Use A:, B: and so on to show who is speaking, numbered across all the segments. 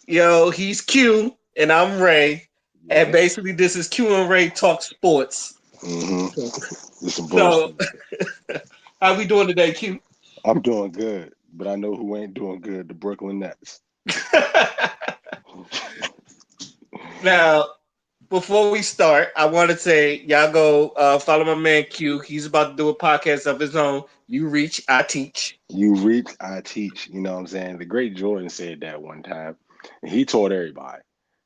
A: Yo, he's Q and I'm Ray, and
B: Yeah.
A: basically this is Q and Ray talk sports.
B: Mm-hmm.
A: So,
B: It's some
A: so
B: bullshit.
A: how we doing today, Q?
B: I'm doing good, but I know who ain't doing good. The Brooklyn Nets.
A: Now, before we start, I want to say y'all go follow my man Q. He's about to do a podcast of his own. You reach, I teach.
B: You reach, I teach. You know what I'm saying? The great Jordan said that one time, and he taught everybody.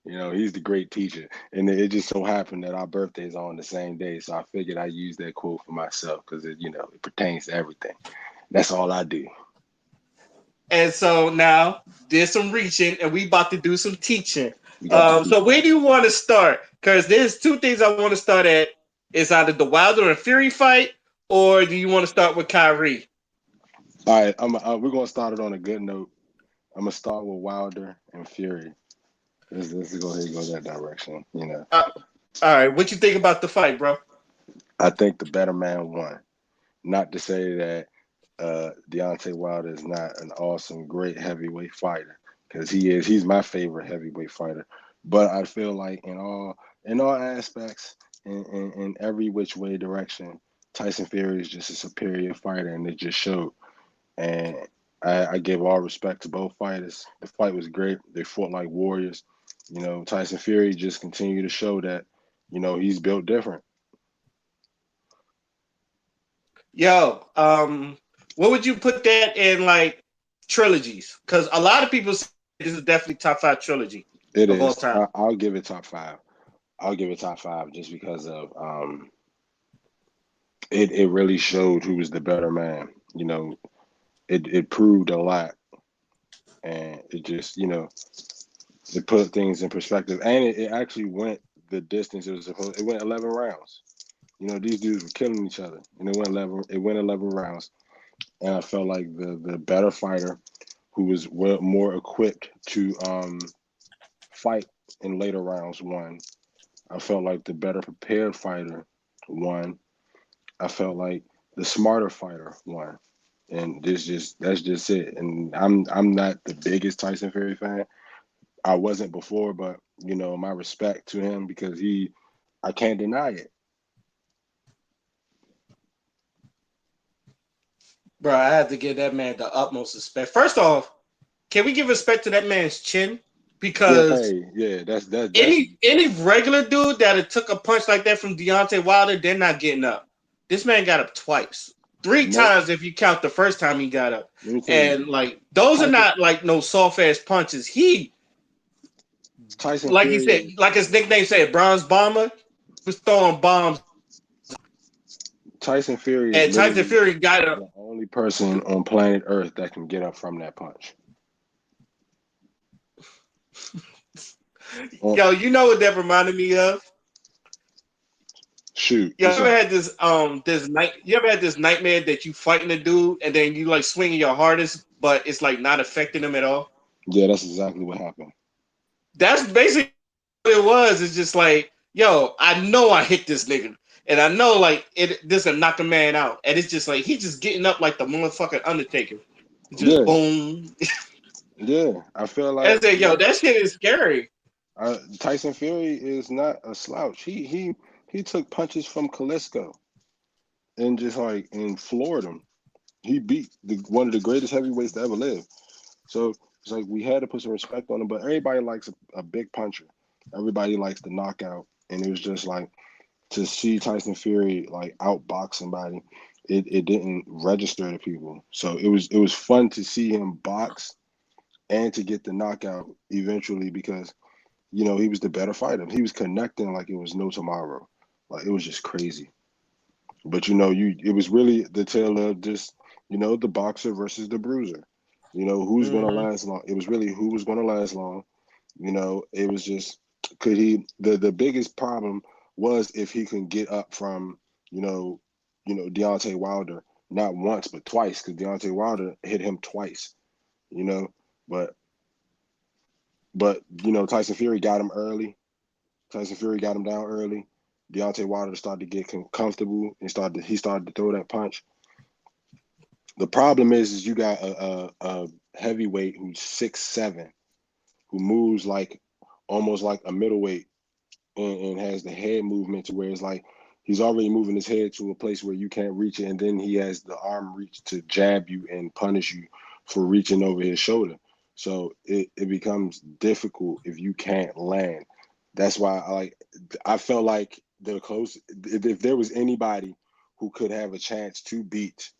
B: He's the great teacher. And it just so happened that our birthdays are on the same day. So I figured I'd use that quote for myself because it pertains to everything. That's all I do.
A: And so now there's some reaching, and we about to do some teaching.
B: We got to do
A: So where do you want to start? Because there's two things I want to start at. Is either the Wilder and Fury fight, or do you want to start with Kyrie?
B: all right. We're gonna start it on a good note. I'm gonna start with Wilder and Fury. Let's go ahead and go that direction.
A: All right, what you think about the fight, bro?
B: I think the better man won. Not to say that Deontay Wilder is not an awesome, great heavyweight fighter, because he is. He's my favorite heavyweight fighter. But I feel like in all aspects, in every which way direction, Tyson Fury is just a superior fighter, and it just showed. And I give all respect to both fighters. The fight was great. They fought like warriors. Tyson Fury just continued to show that, he's built different.
A: Yo, what would you put that in like trilogies? Because a lot of people say this is definitely top five trilogy
B: It
A: of all
B: is.
A: time.
B: I'll give it top five. I'll give it top five just because of it really showed who was the better man. It proved a lot, and it just it put things in perspective, and it actually went the distance it was supposed. It went 11 rounds. These dudes were killing each other, and it went 11 rounds, and I felt like the better fighter, who was more equipped to fight in later rounds, won. I felt like the better prepared fighter won. I felt like the smarter fighter won. And that's just it. And I'm not the biggest Tyson Fury fan. I wasn't before, but my respect to him because I can't deny it.
A: Bro, I have to give that man the utmost respect. First off, can we give respect to that man's chin?
B: Yeah,
A: Because
B: hey, yeah, that's
A: any regular dude that had took a punch like that from Deontay Wilder, they're not getting up. This man got up twice, three
B: no.
A: times if you count the first time he got up.
B: Let me tell you,
A: And like those are
B: Tyson
A: not like no soft ass punches. He,
B: Tyson
A: like you
B: Fury
A: said,
B: is
A: like his nickname said, Bronze Bomber was throwing bombs,
B: Tyson Fury is
A: and Tyson
B: literally
A: Fury got up.
B: the only person on planet Earth that can get up from that punch. Oh,
A: Yo, you know what that reminded me of?
B: shoot,
A: You
B: what's
A: ever
B: up?
A: had this night? You ever had this nightmare that you fighting a dude and then you like swinging your hardest, but it's like not affecting him at all?
B: Yeah, that's exactly what happened.
A: That's basically what it was. It's just like, yo, I know I hit this nigga, and I know like this will knock a man out, and it's just like he just getting up like the motherfucking Undertaker, just
B: Yeah,
A: boom.
B: yeah. I feel
A: And I
B: like
A: said, yo, that shit is scary.
B: Tyson Fury is not a slouch. He took punches from Kalisco and just like and floored him. He beat one of the greatest heavyweights to ever live. So it's like we had to put some respect on him. But everybody likes a big puncher. Everybody likes the knockout, and it was just like to see Tyson Fury like outbox somebody. It didn't register to people. So it was fun to see him box and to get the knockout eventually because he was the better fighter. He was connecting like it was no tomorrow. Like it was just crazy. But it was really the tale of just the boxer versus the bruiser. Who's gonna
A: Hmm.
B: last long? It was really who was gonna last long. It was just could he the biggest problem was if he can get up from you know Deontay Wilder not once but twice because Deontay Wilder hit him twice. You know, but Tyson Fury got him early. Tyson Fury got him down early. Deontay Wilder started to get comfortable and he started to throw that punch. The problem is you got a heavyweight who's 6'7", who moves like almost like a middleweight, and has the head movement to where it's like he's already moving his head to a place where you can't reach it, and then he has the arm reach to jab you and punish you for reaching over his shoulder. So it becomes difficult if you can't land. That's why I felt like the close if there was anybody who could have a chance to beat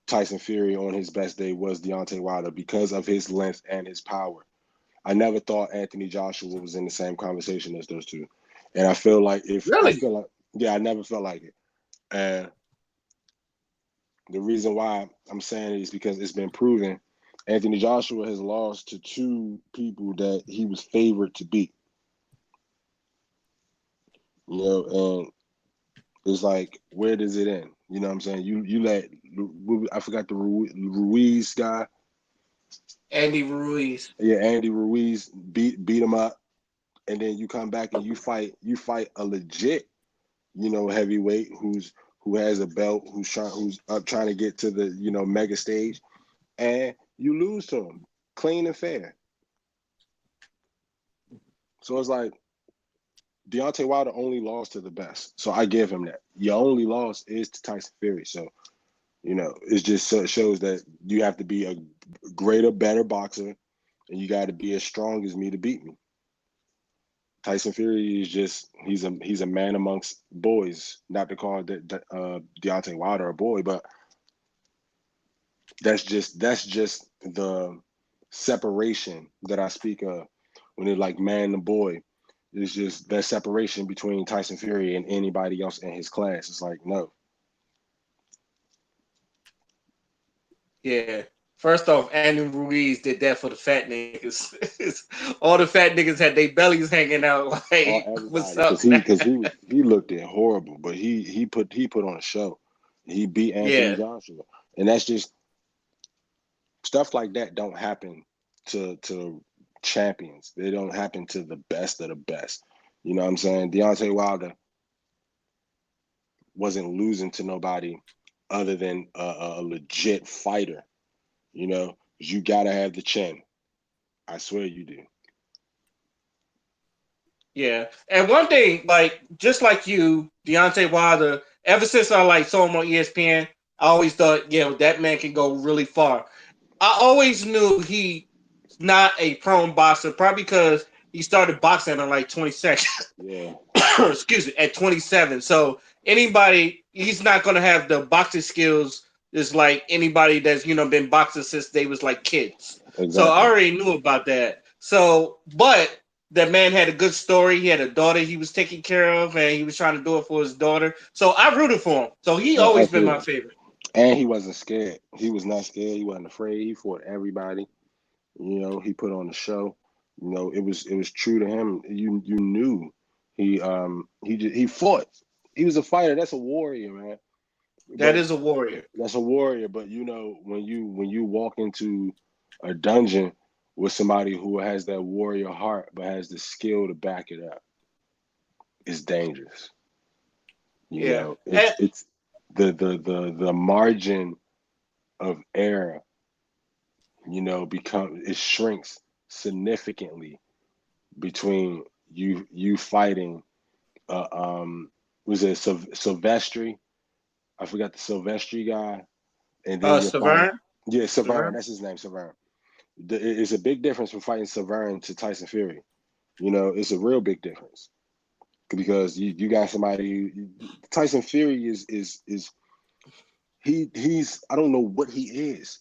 B: Tyson Fury on his best day was Deontay Wilder because of his length and his power. I never thought Anthony Joshua was in the same conversation as those two. And I
A: Really?
B: feel like, yeah, I never felt like it. And the reason why I'm saying it is because it's been proven Anthony Joshua has lost to two people that he was favored to beat. And it's like, where does it end? You know what I'm saying? You let I forgot the Ruiz guy.
A: Andy Ruiz.
B: Yeah, Andy Ruiz beat him up, and then you come back and you fight a legit, heavyweight who has a belt, who's up trying to get to the mega stage, and you lose to him clean and fair. So it's like Deontay Wilder only lost to the best. So I give him that. Your only loss is to Tyson Fury. So it just shows that you have to be a greater, better boxer, and you got to be as strong as me to beat me. Tyson Fury is just he's a man amongst boys. Not to call Deontay Wilder a boy, but that's just the separation that I speak of when it's like man and boy. It's just that separation between Tyson Fury and anybody else in his class. It's like no.
A: Yeah. First off, Andy Ruiz did that for the fat niggas. All the fat niggas had their bellies hanging out.
B: All
A: Like, what's
B: everybody,
A: up,
B: because
A: man?
B: he looked it horrible, but he put on a show. He beat Anthony
A: Yeah.
B: Joshua, and that's just stuff like that don't happen to champions. They don't happen to the best of the best. You know what I'm saying? Deontay Wilder wasn't losing to nobody other than a legit fighter. You gotta have the chin. I swear you do.
A: Yeah. And one thing, like, just like you, Deontay Wilder, ever since I like saw him on ESPN, I always thought, that man can go really far. I always knew he's not a prone boxer, probably because he started boxing at like 22nd.
B: Yeah,
A: Excuse me, at 27. So anybody, he's not gonna have the boxing skills just like anybody that's been boxing since they was like kids. So I
B: exactly.
A: already knew about that. So, but that man had a good story. He had a daughter he was taking care of, and he was trying to do it for his daughter. So I rooted for him. So he
B: Oh,
A: always been my
B: absolutely.
A: favorite.
B: And he wasn't scared. He was not scared. He wasn't afraid. He fought everybody. He put on the show. It was true to him. You knew he fought. He was a fighter. That's a warrior, man.
A: That
B: But
A: is a warrior.
B: that's a warrior. But when you walk into a dungeon with somebody who has that warrior heart but has the skill to back it up, it's dangerous.
A: Yeah.
B: It's the margin of error, become it shrinks significantly between you fighting uh was it Silvestri? I forgot the Silvestri guy, and then you're fighting,
A: Severn.
B: yeah, Severn,
A: Severn.
B: that's his name, Severn. It's a big difference from fighting Severn to Tyson Fury. It's a real big difference because you got somebody. Tyson Fury is he's I don't know what he is.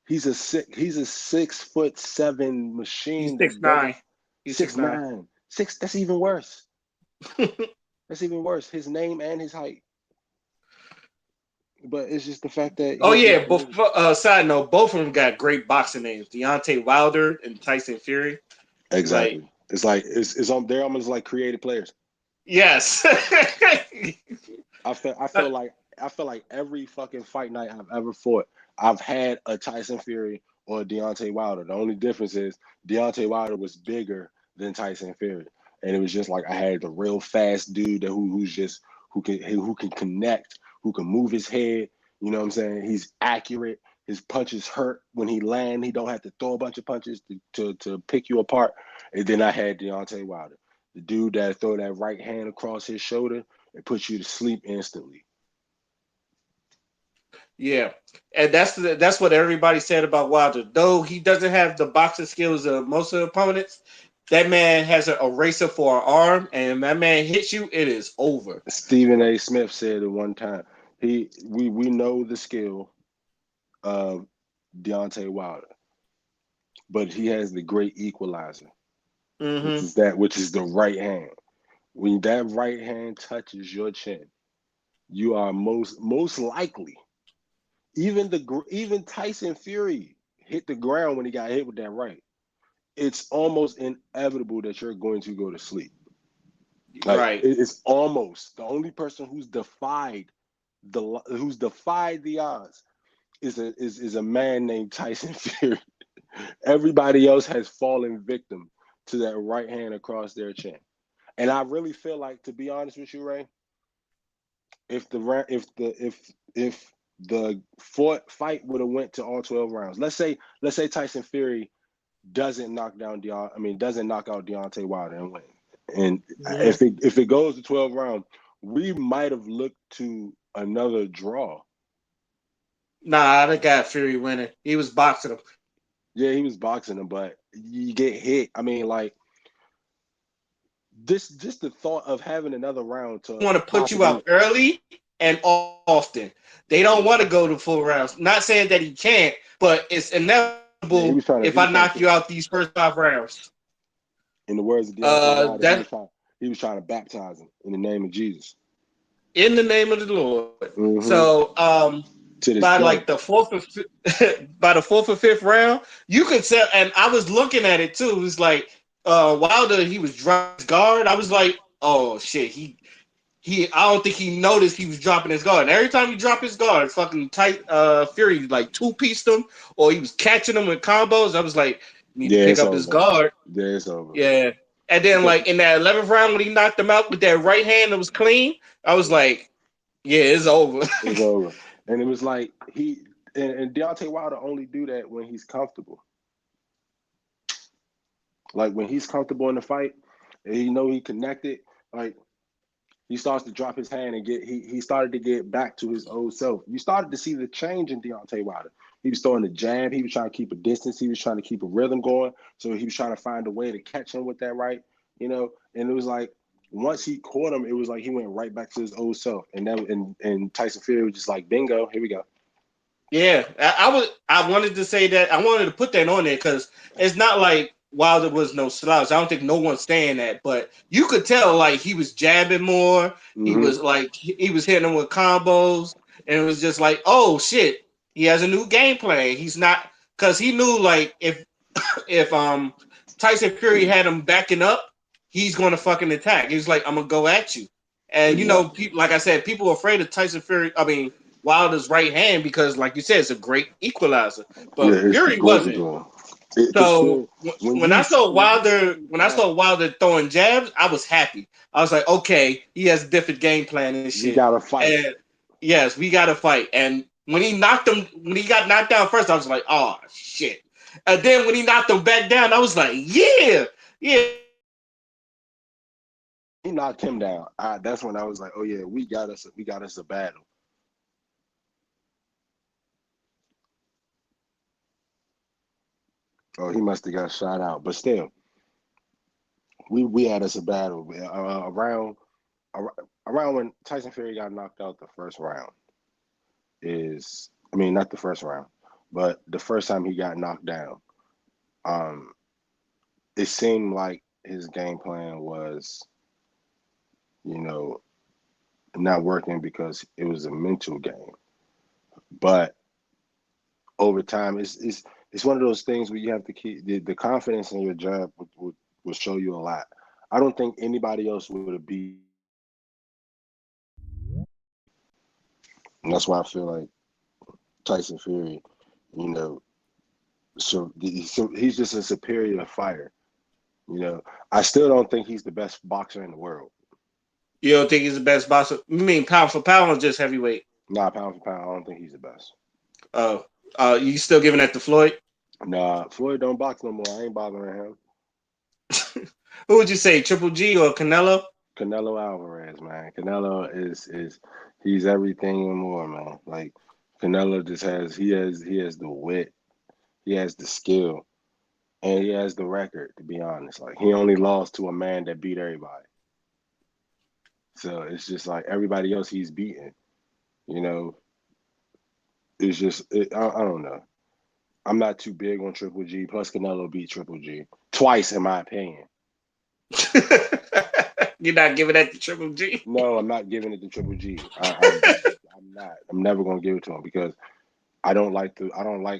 B: He's a 6'7"
A: He's
B: machine
A: six
B: that doesn't
A: nine. He's six
B: six
A: nine.
B: nine six. That's even worse. That's even worse. His name and his height. But it's just the fact that
A: Oh
B: he's just
A: yeah, but side note, both of them got great boxing names. Deontay Wilder and Tyson Fury. Like,
B: exactly. It's like it's on. They're almost like creative players.
A: yes.
B: I feel. I feel like. I feel like every fucking fight night I've ever fought, I've had a Tyson Fury or a Deontay Wilder. The only difference is Deontay Wilder was bigger than Tyson Fury, and it was just like I had the real fast dude who's just who can connect, who can move his head, You know what I'm saying? He's accurate. His punches hurt when he land. He don't have to throw a bunch of punches to pick you apart. And then I had Deontay Wilder, the dude that throw that right hand across his shoulder and put you to sleep instantly.
A: Yeah, and that's what everybody said about Wilder. Though he doesn't have the boxing skills of most of the opponents, that man has a eraser for an arm, and that man hits you, it is over.
B: Stephen A. Smith said at one time, we know the skill of Deontay Wilder, but he has the great equalizer,
A: Hmm.
B: which is the right hand. When that right hand touches your chin, you are most likely. Even Tyson Fury hit the ground when he got hit with that right. It's almost inevitable that you're going to go to sleep. Like
A: Right.
B: it's almost the only person who's defied the odds is a man named Tyson Fury. Everybody else has fallen victim to that right hand across their chin. And I really feel like, to be honest with you, Ray, if the fight would have went to all 12 rounds, let's say Tyson Fury doesn't knock out Deontay Wilder and win, and
A: Hmm.
B: if it goes to 12 rounds, we might have looked to another draw.
A: Nah, I got Fury winning. He was boxing him.
B: Yeah, he was boxing him, but you get hit. I mean, like this, just the thought of having another round to
A: Want to put you
B: possibly.
A: out early and often. They don't want to go to full rounds. Not saying that he can't, but it's inevitable
B: Yeah,
A: if I
B: he was
A: knock you
B: trying
A: out
B: to.
A: these first 5 rounds.
B: In the words of Deontay Wilder,
A: That
B: he was trying to baptize him in the name of Jesus.
A: in the name of the Lord.
B: Hmm.
A: So
B: To this
A: by like
B: day.
A: the fourth or by the fourth or fifth round, you could tell. And I was looking at it too. It was like Wilder, he was dropping his guard. I was like, oh shit, he. I don't think he noticed he was dropping his guard. And every time he dropped his guard, fucking tight Fury like two pieced him, or he was catching him with combos. I was like, need to
B: Yeah,
A: pick
B: it's
A: up his
B: over.
A: guard.
B: Yeah, it's over.
A: Yeah. And then
B: Because
A: like in that 11th round when he knocked him out with that right hand that was clean, I was like, yeah, it's over.
B: it's over. And it was like and Deontay Wilder only do that when he's comfortable. Like when he's comfortable in the fight and he connected, like he starts to drop his hand and he started to get back to his old self. You started to see the change in Deontay Wilder. He was throwing the jab, he was trying to keep a distance, he was trying to keep a rhythm going. So he was trying to find a way to catch him with that right, and it was like once he caught him, it was like he went right back to his old self. And Tyson Fury was just like, bingo, here we go.
A: Yeah, I wanted to say that. I wanted to put that on there because it's not like Wilder was no slouch. I don't think no one's saying that, but you could tell like he was jabbing more. He
B: Mm-hmm.
A: was like he was hitting them with combos, and it was just like, oh shit, he has a new game plan. He's not because he knew like if Tyson Fury had him backing up, he's going to fucking attack. He's like, I'm gonna go at you, and
B: Exactly.
A: people like I said, people are afraid of Tyson Fury. I mean Wilder's right hand because, like you said, it's a great equalizer.
B: Yeah,
A: But
B: it's
A: Fury
B: golden
A: wasn't.
B: to him. Because
A: So
B: still, when
A: when I
B: you
A: saw
B: when you
A: Wilder,
B: see
A: when I
B: that,
A: saw Wilder throwing jabs, I was happy. I was like, okay, he has a different game plan and
B: we
A: shit.
B: gotta fight.
A: And yes, we got to fight. And when he got knocked down first, I was like, oh shit. And then when he knocked him back down, I was like, yeah, yeah.
B: He knocked him down. That's when I was like, oh yeah, we got us a battle. Oh, he must have got shot out, but still, we had us a battle around when Tyson Fury got knocked out the first round. I mean, not the first round, but the first time he got knocked down. Um, it seemed like his game plan was, you know, not working because it was a mental game. But over time, it's one of those things where you have to keep the confidence in your job will show you a lot. I don't think anybody else would have beat him in that situation. And that's why I feel like Tyson Fury, you know, so he's just a superior fighter. You know, I still don't think he's the best boxer in the world.
A: You don't think he's the best boxer? You mean pound for pound or just heavyweight?
B: Nah, pound for pound, I don't think he's the best.
A: Oh, you still giving that to Floyd?
B: Nah, Floyd don't box no more. I ain't bothering him.
A: Who would you say, Triple G or Canelo?
B: Canelo Alvarez, man. Canelo is he's everything and more, man. Like Canelo just has the wit, he has the skill, and he has the record. To be honest, like he only lost to a man that beat everybody. So it's just like everybody else he's beaten. You know, it's just I don't know. I'm not too big on Triple G. Plus, Canelo beat Triple G twice, in my opinion.
A: You're not giving that to Triple G.
B: No, I'm not giving it to Triple G. I'm not. I'm never gonna give it to him because I don't like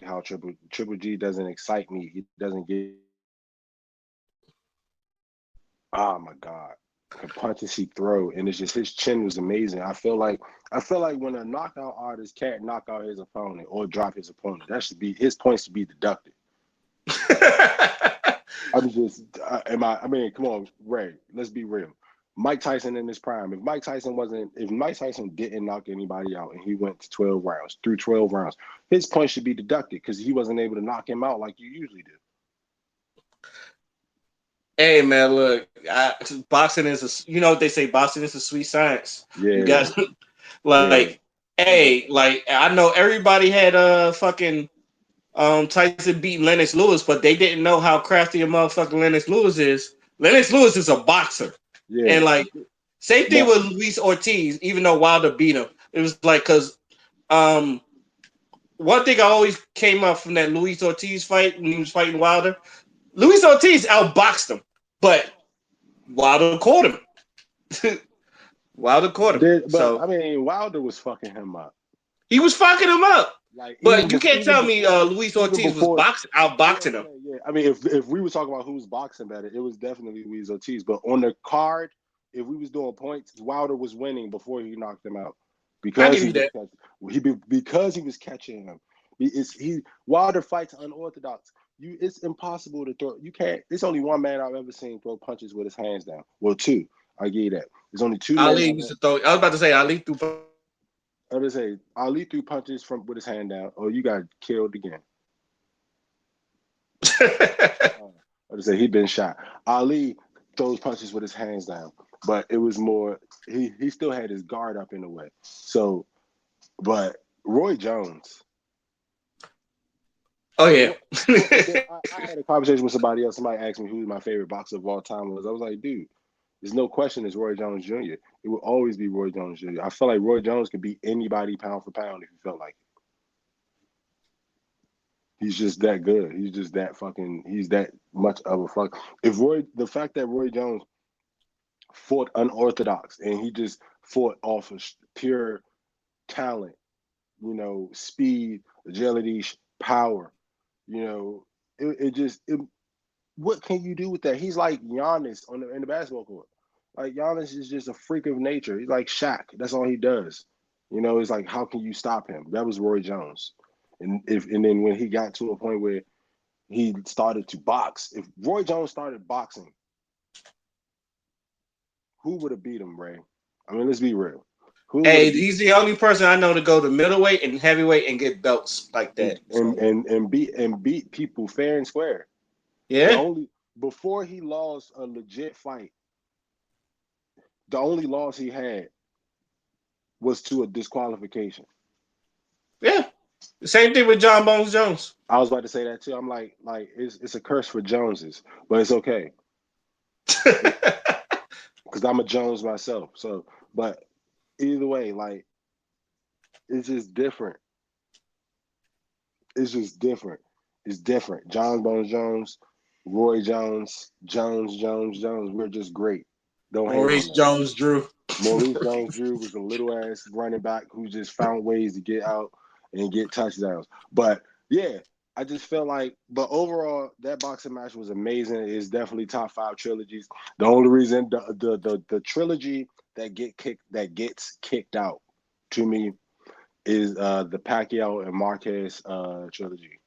B: how Triple G doesn't excite me. He doesn't get me oh my god. The punches he throw and it's just his chin was amazing. I feel like when a knockout artist can't knock out his opponent or drop his opponent, that should be his points to be deducted. I'm just I mean, come on, Ray, let's be real. Mike Tyson in his prime. If Mike Tyson didn't knock anybody out and he went to 12 rounds, through 12 rounds, his points should be deducted because he wasn't able to knock him out like you usually do.
A: Hey man, look, boxing is you know what they say, boxing is a sweet science. You
B: Yeah,
A: got
B: yeah,
A: like, hey, like I know everybody had fucking Tyson beating Lennox Lewis, but they didn't know how crafty a motherfucking Lennox Lewis is. Lennox Lewis is a boxer,
B: yeah.
A: and like same thing
B: But
A: with Luis Ortiz. Even though Wilder beat him, it was like because um one thing I always came up from that Luis Ortiz fight when he was fighting Wilder. Luis Ortiz outboxed him, but Wilder caught him. Wilder caught him.
B: but
A: So
B: I mean, Wilder was fucking him up.
A: he was fucking him up.
B: Like
A: But you can't tell me Luis
B: even
A: Ortiz was
B: before yeah,
A: outboxing him.
B: yeah. I mean, if we were talking about who's boxing better, it was definitely Luis Ortiz. But on the card, if we was doing points, Wilder was winning before he knocked him out
A: I
B: because
A: give
B: he
A: you
B: was
A: that.
B: catching, because he was catching him. He Wilder fights unorthodox. It's impossible to throw. You can't. It's only one man I've ever seen throw punches with his hands down. Well, two. I give you that. There's only two men
A: Ali
B: I've
A: used
B: ever.
A: to throw. I was about to say Ali threw punches with his hands down.
B: I would say Ali threw punches from with his hand down, or you got killed again. I would say he been shot. Ali throws punches with his hands down, but it was more he still had his guard up in a way. So, but Roy Jones,
A: Oh yeah.
B: Roy, I had a conversation with somebody else. Somebody asked me who my favorite boxer of all time was. I was like, dude, there's no question it's Roy Jones Jr. It will always be Roy Jones Jr. I feel like Roy Jones could beat anybody pound for pound if he felt like it. He's just that good. He's just that fucking. He's that much of a fuck. The fact that Roy Jones fought unorthodox and he just fought off of pure talent, speed, agility, power, you know, it just what can you do with that? He's like Giannis in the basketball court. Like Giannis is just a freak of nature. He's like Shaq. That's all he does. It's like how can you stop him? That was Roy Jones. And then when he got to a point where he started to box, if Roy Jones started boxing, who would have beat him, Ray? I mean, let's be real. Who would
A: Hey,
B: have beat
A: he's the only person I know to go to middleweight and heavyweight and get belts like
B: and
A: that. So
B: beat people fair and square? The
A: yeah,
B: only before he lost a legit fight, the only loss he had was to a disqualification.
A: yeah. Same thing with John Bones Jones.
B: I was about to say that too. I'm like it's a curse for Joneses, but it's okay because I'm a Jones myself. So, but either way, like it's just different. It's just different. It's different. John Bones Jones, Roy Jones, Jones. We're just great. Don't hate on
A: Maurice
B: that.
A: Jones Drew.
B: Maurice Jones Drew was a little ass running back who just found ways to get out and get touchdowns. But yeah, I just felt like, but overall, that boxing match was amazing. It's definitely top five trilogies. The only reason the trilogy that gets kicked out to me is the Pacquiao and Marquez trilogy.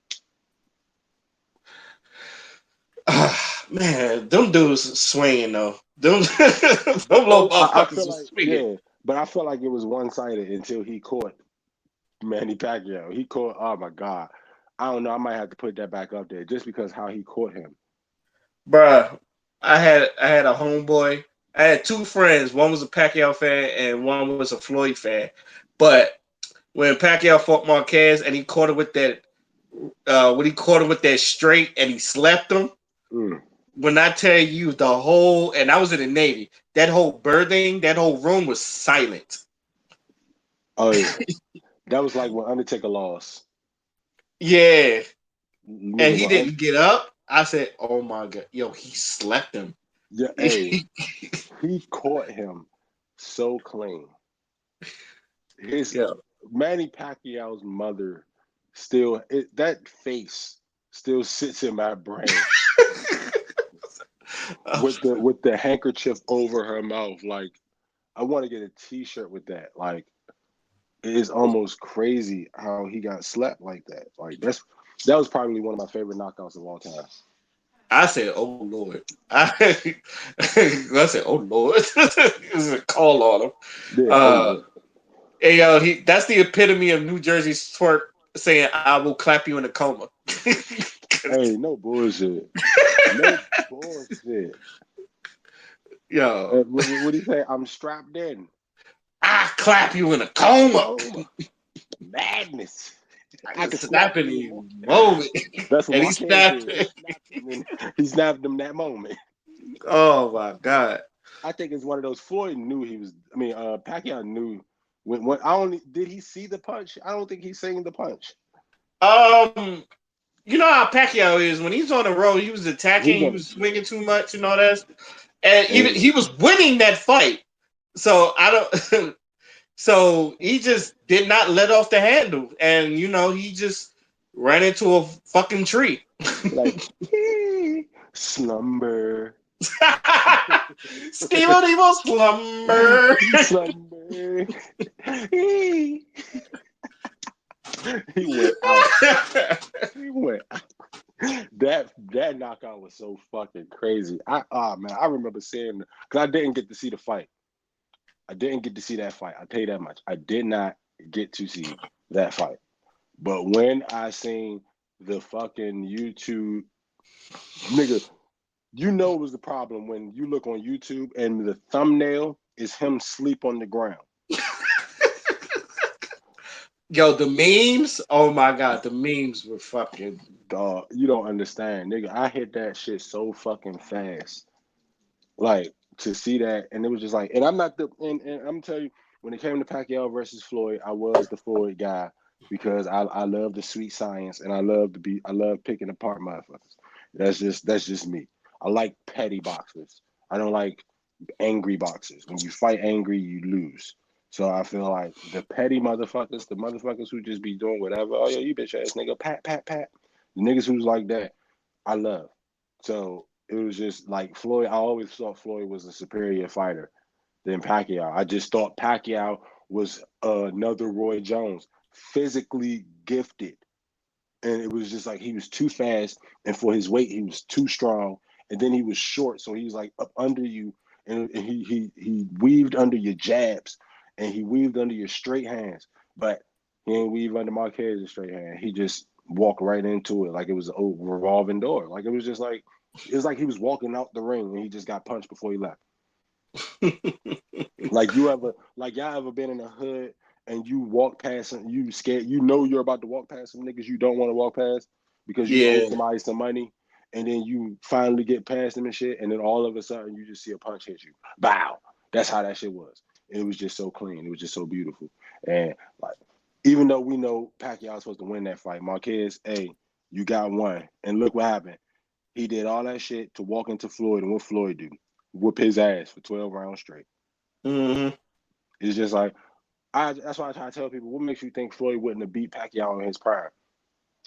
A: Man, them dudes swinging though. Them, them
B: But
A: little
B: I
A: motherfuckers
B: feel
A: was
B: like
A: swinging.
B: yeah, but I felt like it was one sided until he caught Manny Pacquiao. He caught. Oh my god. I don't know. I might have to put that back up there just because how he caught him.
A: Bruh, I had a homeboy. I had two friends. One was a Pacquiao fan and one was a Floyd fan. But when Pacquiao fought Marquez and he caught him with that, when he caught him with that straight and he slapped him.
B: Mm.
A: When I tell you the whole, and I was in the Navy, that whole birthing, that whole room was silent.
B: Oh yeah, that was like when Undertaker lost.
A: Yeah, and
B: Nigga,
A: he didn't get up. I said, "Oh my god, yo, he slapped him."
B: yeah, hey, he caught him so clean. His
A: Yeah.
B: Manny Pacquiao's mother that face still sits in my brain with the handkerchief over her mouth. Like I want to get a T-shirt with that. Like it is almost crazy how he got slapped like that. Like that was probably one of my favorite knockouts of all time.
A: I said, "Oh Lord." I said, "Oh Lord." It was a call on him.
B: Yeah,
A: Uh,
B: hey,
A: hey, that's the epitome of New Jersey twerk saying, "I will clap you in a coma."
B: hey, no bullshit, no bullshit.
A: Yo,
B: What do you say? I'm strapped in.
A: I clap you in a coma.
B: Coma. Madness.
A: I
B: I
A: can
B: can snap
A: snap
B: him
A: in
B: in the
A: the
B: moment.
A: moment,
B: That's what
A: and he
B: Marquez
A: snapped.
B: did. He snapped him that moment.
A: Oh my god.
B: I think it's one of those Floyd knew he was. I mean, Pacquiao knew when I only did he see the punch. I don't think he seen the punch.
A: Um, you know how Pacquiao is when he's on the road. He was
B: He's
A: attacking. He
B: on
A: was swinging too much and all that. And even
B: and
A: he was winning that fight. So I don't. So he just did not let off the handle, and he just ran into a fucking tree.
B: like slumber,
A: Steve Evil slumber.
B: slumber. he went out. He went that knockout was so fucking crazy. Man, I remember seeing because I didn't get to see the fight. I didn't get to see that fight. I tell you that much. I did not get to see that fight. But when I seen the fucking YouTube nigga, you know it was the problem when you look on YouTube and the thumbnail is him sleep on the ground.
A: Yo, the memes. Oh my god, the memes were fucking.
B: Dog, you don't understand, nigga. I hit that shit so fucking fast. Like to see that, and it was just like, and I'm not the, and I'm telling you, when it came to Pacquiao versus Floyd, I was the Floyd guy because I love the sweet science and I love picking apart motherfuckers. That's just me. I like petty boxers. I don't like angry boxers. When you fight angry, you lose. So I feel like the petty motherfuckers, the motherfuckers who just be doing whatever. Oh yeah, you bitch ass nigga, pat pat pat. The niggas who's like that, I love. So it was just like Floyd. I always thought Floyd was a superior fighter than Pacquiao. I just thought Pacquiao was another Roy Jones, physically gifted, and it was just like he was too fast, and for his weight, he was too strong, and then he was short, so he was like up under you, and he weaved under your jabs, and he weaved under your straight hands, but he ain't weave under Marquez's straight hand. He just walked right into it like it was a revolving door. Like it was like he was walking out the ring and he just got punched before he left. Like y'all ever been in a hood and you walk past and you scared, you know you're about to walk past some niggas you don't want to walk past because you owe
A: Yeah,
B: somebody some money, and then you finally get past them and shit, and then all of a sudden you just see a punch hit you. Bow. That's how that shit was. It was just so clean. It was just so beautiful. And like, even though we know Pacquiao was supposed to win that fight, Marquez, hey, you got one. And look what happened. He did all that shit to walk into Floyd, and what Floyd do? Whoop his ass for 12 rounds straight.
A: hmm
B: It's just like that's why I try to tell people what makes you think Floyd wouldn't have beat Pacquiao in his prime.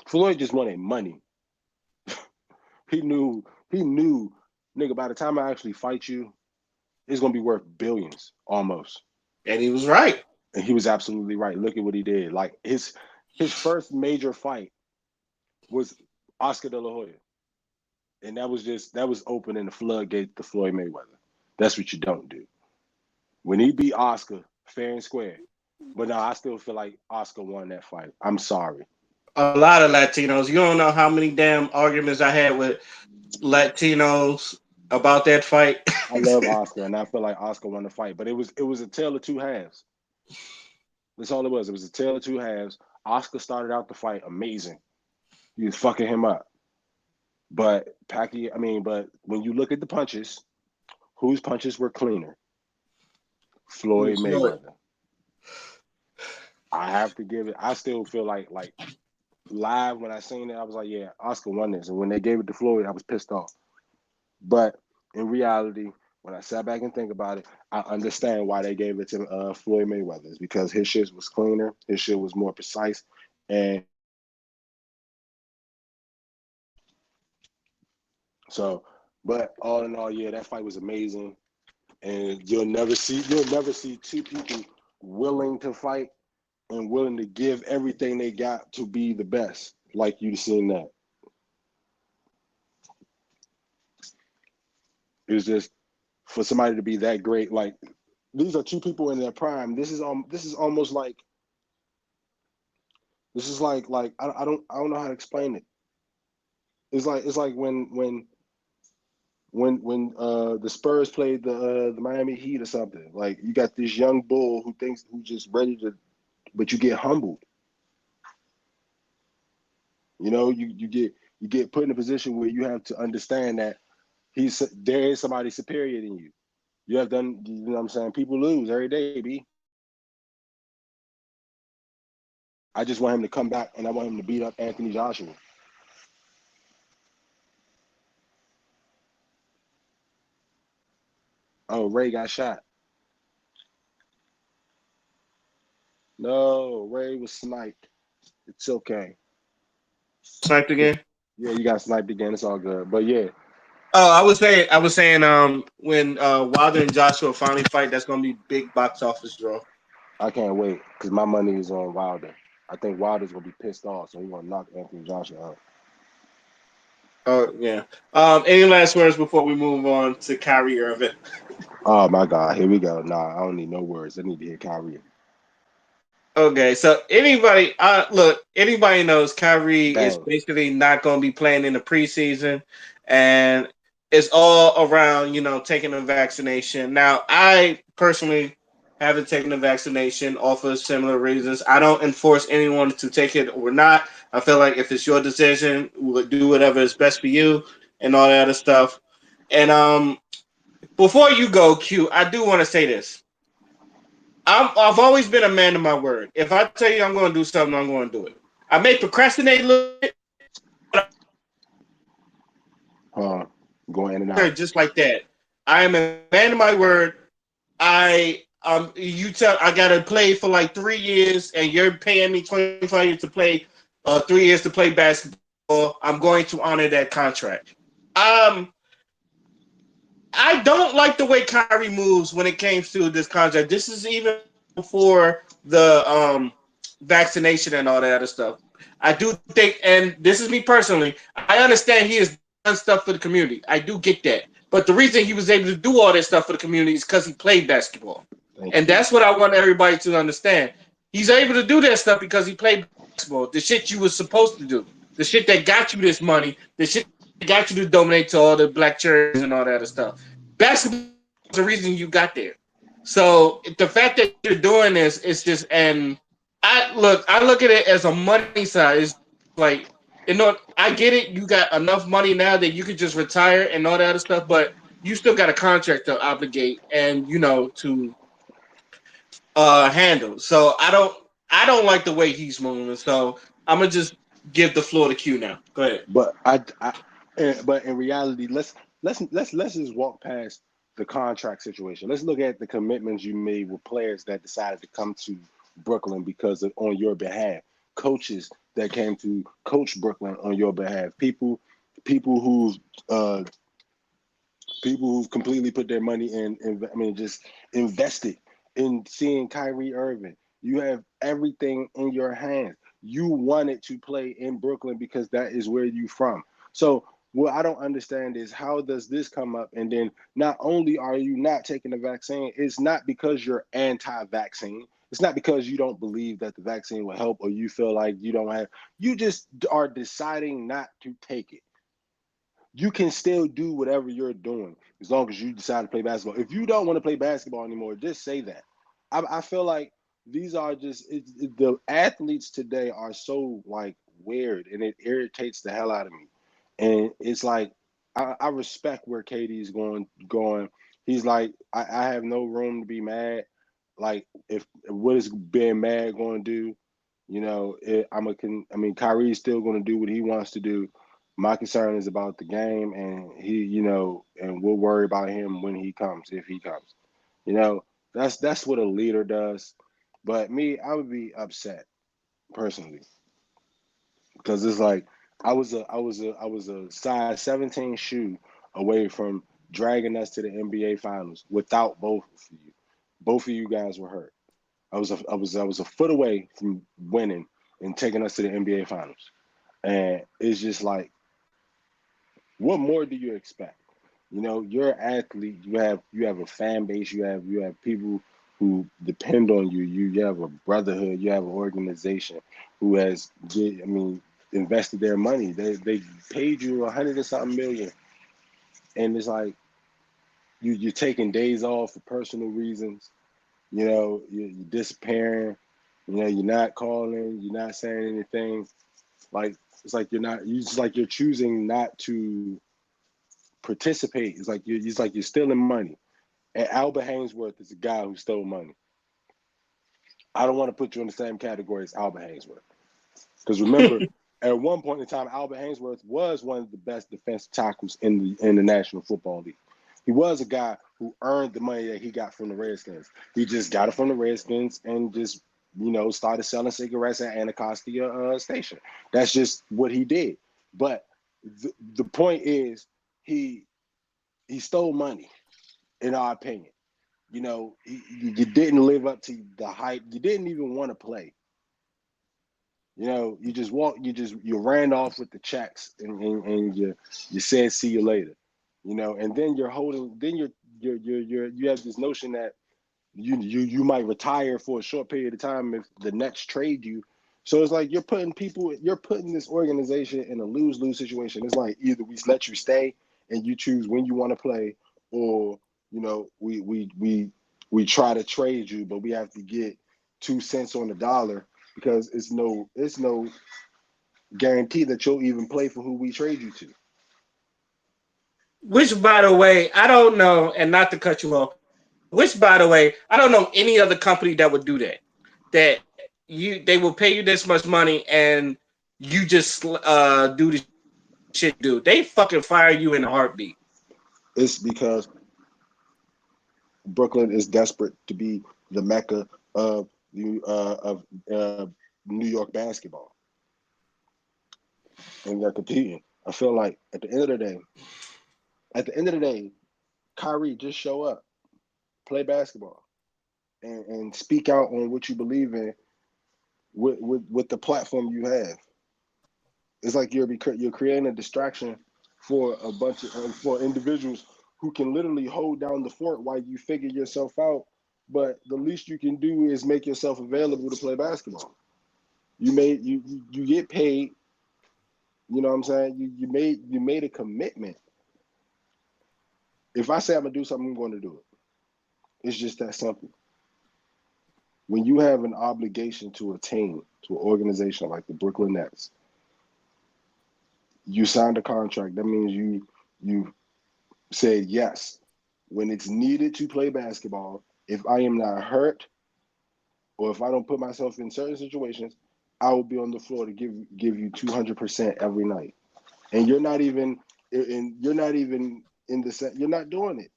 B: Floyd just wanted money. He knew, nigga, by the time I actually fight you, it's gonna be worth billions almost.
A: and he was right.
B: And he was absolutely right. Look at what he did. Like his first major fight was Oscar De La Hoya. And that was opening the floodgate to Floyd Mayweather. That's what you don't do. When he beat Oscar fair and square, But no, I still feel like Oscar won that fight. I'm sorry.
A: A lot of Latinos. You don't know how many damn arguments I had with Latinos about that fight.
B: I love Oscar, and I feel like Oscar won the fight. But it was a tale of two halves. That's all it was. It was a tale of two halves. Oscar started out the fight amazing. He was fucking him up. But but when you look at the punches, whose punches were cleaner?
A: It
B: Floyd
A: was Floyd.
B: Mayweather. I have to give it. I still feel like live when I seen it, I was like, yeah, Oscar won this. And when they gave it to Floyd, I was pissed off. But in reality, when I sat back and think about it, I understand why they gave it to Floyd Mayweather. It's because his shit was cleaner, his shit was more precise, and so. But all in all, yeah, that fight was amazing, and you'll never see two people willing to fight and willing to give everything they got to be the best like you seen that. It's just for somebody to be that great. Like these are two people in their prime. This is almost like I don't know how to explain it. It's like when the Spurs played the Miami Heat or something. Like you got this young bull who just ready to, but you get humbled. You get put in a position where you have to understand that there is somebody superior than you. You have done, you know what I'm saying? People lose every day, B. I just want him to come back and I want him to beat up Anthony Joshua. Oh, Ray got shot. No, Ray was sniped. It's okay.
A: Sniped again.
B: Yeah, you got sniped again. It's all good. But yeah,
A: Oh, I was saying, when Wilder and Joshua finally fight, that's gonna be big box office draw.
B: I can't wait because my money is on Wilder. I think Wilder's gonna be pissed off, so he's gonna knock Anthony Joshua out.
A: Oh yeah. Any last words before we move on to Kyrie Irving?
B: Oh my God, here we go. Nah, I don't need no words. I need to hear Kyrie.
A: Okay, so anybody knows Kyrie is
B: Bang.
A: basically not going to be playing in the preseason, and it's all around taking a vaccination. Now, I personally haven't taken the vaccination off of similar reasons. I don't enforce anyone to take it or not. I feel like if it's your decision, do whatever is best for you and all that other stuff. And before you go, Q, I do want to say this. I've always been a man of my word. If I tell you I'm going to do something, I'm going to do it. I may procrastinate a little bit,
B: Huh. Going in and out.
A: just like that. I am a man of my word. You tell I got to play for like 3 years, and you're paying me 25 years to play, 3 years to play basketball. I'm going to honor that contract. Um, I don't like the way Kyrie moves when it came to this contract. This is even before the vaccination and all that other stuff. I do think, and this is me personally, I understand he has done stuff for the community. I do get that. But the reason he was able to do all that stuff for the community is because he played basketball.
B: Thank
A: And
B: you.
A: that's what I want everybody to understand. He's able to do that stuff because he played basketball. The shit you was supposed to do. The shit that got you this money. The shit that got you to donate to all the black charities and all that other stuff. Basketball is the reason you got there. So the fact that you're doing this is just, and I look at it as a money side. It's like, I get it. You got enough money now that you could just retire and all that other stuff, but you still got a contract to obligate and to handle. So I don't like the way he's moving. So I'm gonna just give the floor to Q now. Go ahead.
B: But in reality, let's just walk past the contract situation. Let's look at the commitments you made with players that decided to come to Brooklyn because of on your behalf, coaches that came to coach Brooklyn on your behalf, people who've uh, people who've completely put their money just invested in seeing Kyrie Irving. You have everything in your hands. You wanted to play in Brooklyn because that is where you from. So what I don't understand is how does this come up? And then not only are you not taking the vaccine, it's not because you're anti-vaccine. It's not because you don't believe that the vaccine will help or you feel like you don't have, you just are deciding not to take it. You can still do whatever you're doing as long as you decide to play basketball. If you don't want to play basketball anymore, just say that. I feel like these are just the athletes today are so like weird, and it irritates the hell out of me. And it's like I respect where KD's going. He's like I have no room to be mad. Like if what is being mad going to do? You know, I mean, Kyrie's still going to do what he wants to do. My concern is about the game, and and we'll worry about him when he comes, if he comes. You know, that's what a leader does. But me, I would be upset personally because it's like I was a size 17 shoe away from dragging us to the NBA Finals without both of you. Both of you guys were hurt. I was a foot away from winning and taking us to the NBA Finals. And it's just like, what more do you expect? You know, you're an athlete. You have a fan base. You have people who depend on you. You have a brotherhood. You have an organization who has, invested their money. They paid you 100 and something million, and it's like you're taking days off for personal reasons. You know, you're disappearing. You know, you're not calling. You're not saying anything. Like it's like you're not. You just like you're choosing not to participate. It's like you're stealing money. And Albert Hainsworth is a guy who stole money. I don't want to put you in the same category as Albert Hainsworth. Because remember, at one point in time, Albert Hainsworth was one of the best defensive tackles in the National Football League. He was a guy who earned the money that he got from the Redskins. He just got it from the Redskins and just, started selling cigarettes at Anacostia Station. That's just what he did. But the point is, he he stole money, in our opinion. You didn't live up to the hype. You didn't even want to play. You just walked. You ran off with the checks, and you said see you later. And then you're holding. Then you have this notion that you might retire for a short period of time if the Nets trade you. So it's like you're putting this organization in a lose-lose situation. It's like either we let you stay and you choose when you want to play, or we try to trade you, but we have to get 2 cents on the dollar because it's no guarantee that you'll even play for who we trade you to.
A: Which, by the way, I don't know, and not to cut you off. Which, by the way, I don't know any other company that would do that. That they will pay you this much money and you just do the shit you do. They fucking fire you in a heartbeat.
B: It's because Brooklyn is desperate to be the mecca of of New York basketball, and they're competing. I feel like at the end of the day, Kyrie, just show up, play basketball, and speak out on what you believe in with the platform you have. It's like you're creating a distraction for a bunch of for individuals who can literally hold down the fort while you figure yourself out. But the least you can do is make yourself available to play basketball. You get paid. You know what I'm saying? You made a commitment. If I say I'm gonna do something, I'm going to do it. It's just that simple. When you have an obligation to a team, to an organization like the Brooklyn Nets, you signed a contract. That means you said yes. When it's needed to play basketball, if I am not hurt or if I don't put myself in certain situations, I will be on the floor to give you 200% every night. And you're not even in the set. You're not doing it.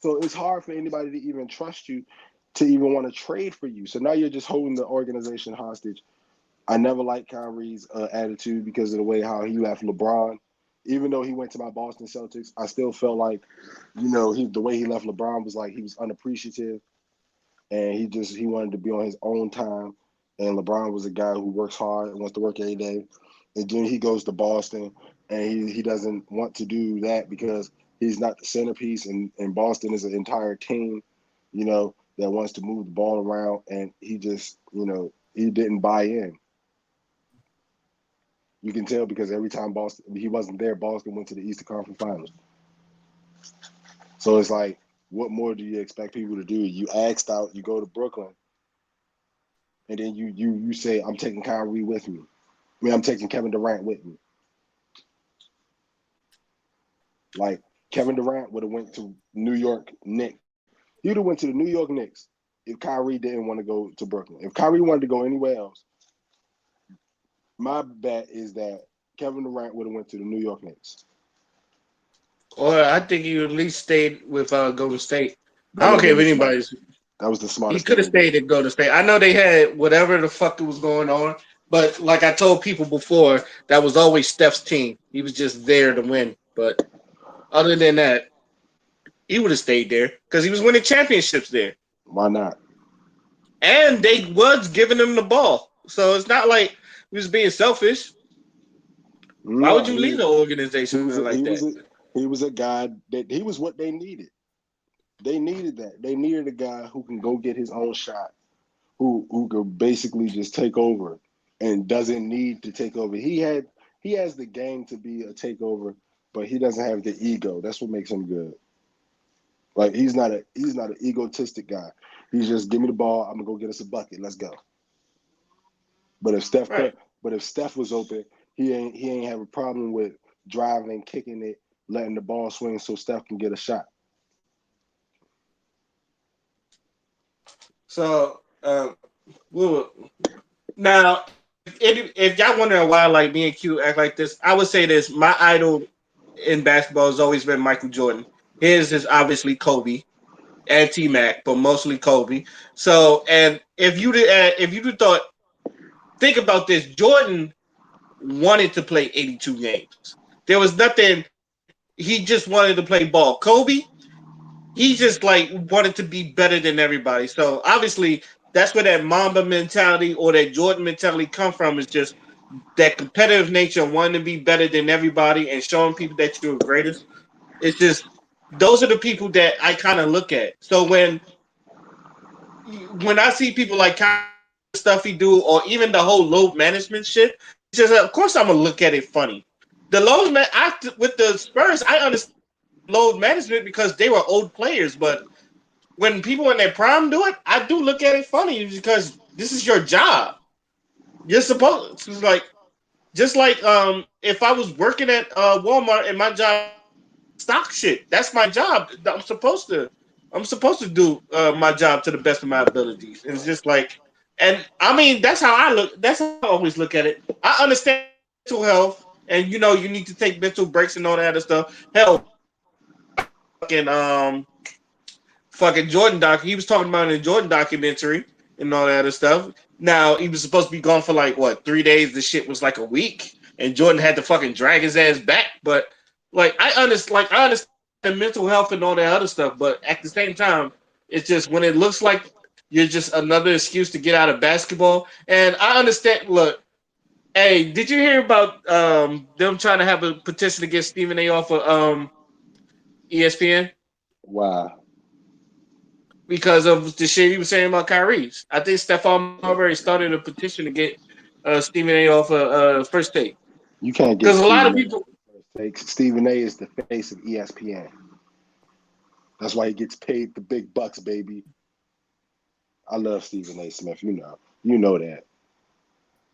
B: So it's hard for anybody to even trust you to even want to trade for you. So now you're just holding the organization hostage. I never liked Kyrie's attitude because of the way how he left LeBron. Even though he went to my Boston Celtics, I still felt like, the way he left LeBron was like he was unappreciative, and he wanted to be on his own time. And LeBron was a guy who works hard and wants to work every day. And then he goes to Boston, and he doesn't want to do that because he's not the centerpiece, and Boston is an entire team. that wants to move the ball around, and he just, he didn't buy in. You can tell because every time Boston he wasn't there, Boston went to the Eastern Conference Finals. So it's like, what more do you expect people to do? You asked out, you go to Brooklyn, and then you say, I'm taking Kyrie with me. I mean, I'm taking Kevin Durant with me. Like Kevin Durant would have went to New York Knicks. He would have went to the New York Knicks if Kyrie didn't want to go to Brooklyn. If Kyrie wanted to go anywhere else, my bet is that Kevin Durant would have went to the New York Knicks.
A: Or I think he at least stayed with Golden State.
B: That
A: I
B: would
A: don't
B: have
A: care
B: been
A: if
B: the smart.
A: anybody's.
B: That was the
A: He
B: smartest
A: could
B: thing
A: have
B: to do.
A: stayed at Golden State. I know they had whatever the fuck was going on, but like I told people before, that was always Steph's team. He was just there to win. But other than that, he would have stayed there because he was winning championships there,
B: Why not?
A: and they was giving him the ball. So it's not like he was being selfish. Why would
B: No,
A: you leave the
B: he
A: organization
B: was a,
A: like
B: he
A: that?
B: was a, he was a guy that he was what they needed. They needed that. They needed a guy who can go get his own shot, who could basically just take over and doesn't need to take over. He has the game to be a takeover, but he doesn't have the ego. That's what makes him good. Like he's not an egotistic guy. He's just give me the ball. I'm gonna go get us a bucket. Let's go. But if Steph
A: Right.
B: could, but if Steph was open, he ain't have a problem with driving, kicking it, letting the ball swing so Steph can get a shot.
A: So well, now if y'all wondering why like me and Q act like this, I would say this: my idol in basketball has always been Michael Jordan. His is obviously Kobe and T Mac, but mostly Kobe. So, and if you thought, think about this: Jordan wanted to play 82 games. There was nothing. He just wanted to play ball. Kobe, he just like wanted to be better than everybody. So obviously, that's where that Mamba mentality or that Jordan mentality come from. Is just that competitive nature, wanting to be better than everybody and showing people that you're greatest. It's just those are the people that I kind of look at. So when I see people like Kyrie do the stuff he do, or even the whole load management shit, it's just of course I'm gonna look at it funny. The load man with the Spurs, I understand load management because they were old players, but when people in their prime do it, I do look at it funny because this is your job. You're supposed to like just like if I was working at Walmart and my job is to stock shit. That's my job. I'm supposed to do my job to the best of my abilities. And it's just like, and I mean that's how I look. That's how I always look at it. I understand mental health, and you need to take mental breaks and all that other stuff. Hell, we just watched fucking Jordan doc. He was talking about in the Jordan documentary and all that other stuff. Now he was supposed to be gone for like what 3 days. The shit was like a week, and Jordan had to fucking drag his ass back. But I understand the mental health and all that other stuff. But at the same time, it's just when it looks like you're just another excuse to get out of basketball. And I understand. Look, hey, did you hear about them trying to have a petition against Stephen A. off of ESPN?
B: Wow.
A: Because of the shit he was saying about Kyrie. I think Stephon Marbury started a petition to get Stephen A. off first take.
B: You can't get
A: Because a lot of
B: Stephen A.
A: people,
B: first takes. Stephen A. is the face of ESPN. That's why he gets paid the big bucks, baby. I love Stephen A. Smith. You know that.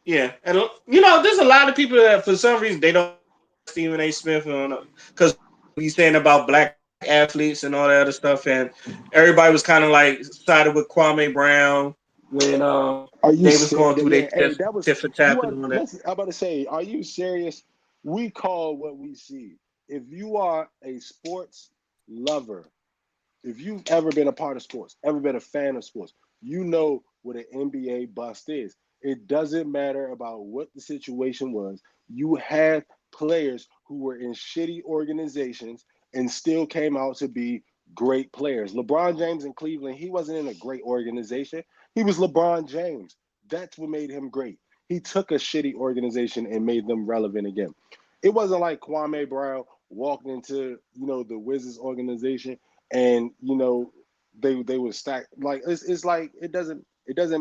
A: yeah, and there's a lot of people that for some reason they don't like Stephen A. Smith, because what he's saying about black athletes and all that other stuff, and everybody was kind of like sided with Kwame Brown when
B: Are you
A: they was going
B: serious?
A: through their
B: Yeah, hey, that was
A: tit for
B: you
A: tat
B: are.
A: and all that.
B: Listen, I'm about to say, are you serious? We call what we see. If you are a sports lover, if you've ever been a part of sports, ever been a fan of sports, you know what an NBA bust is. It doesn't matter about what the situation was. You had players who were in shitty organizations and still came out to be great players. LeBron James in Cleveland, he wasn't in a great organization. He was LeBron James. That's what made him great. He took a shitty organization and made them relevant again. It wasn't like Kwame Brown walking into, the Wizards organization and, they would stack like it's like it doesn't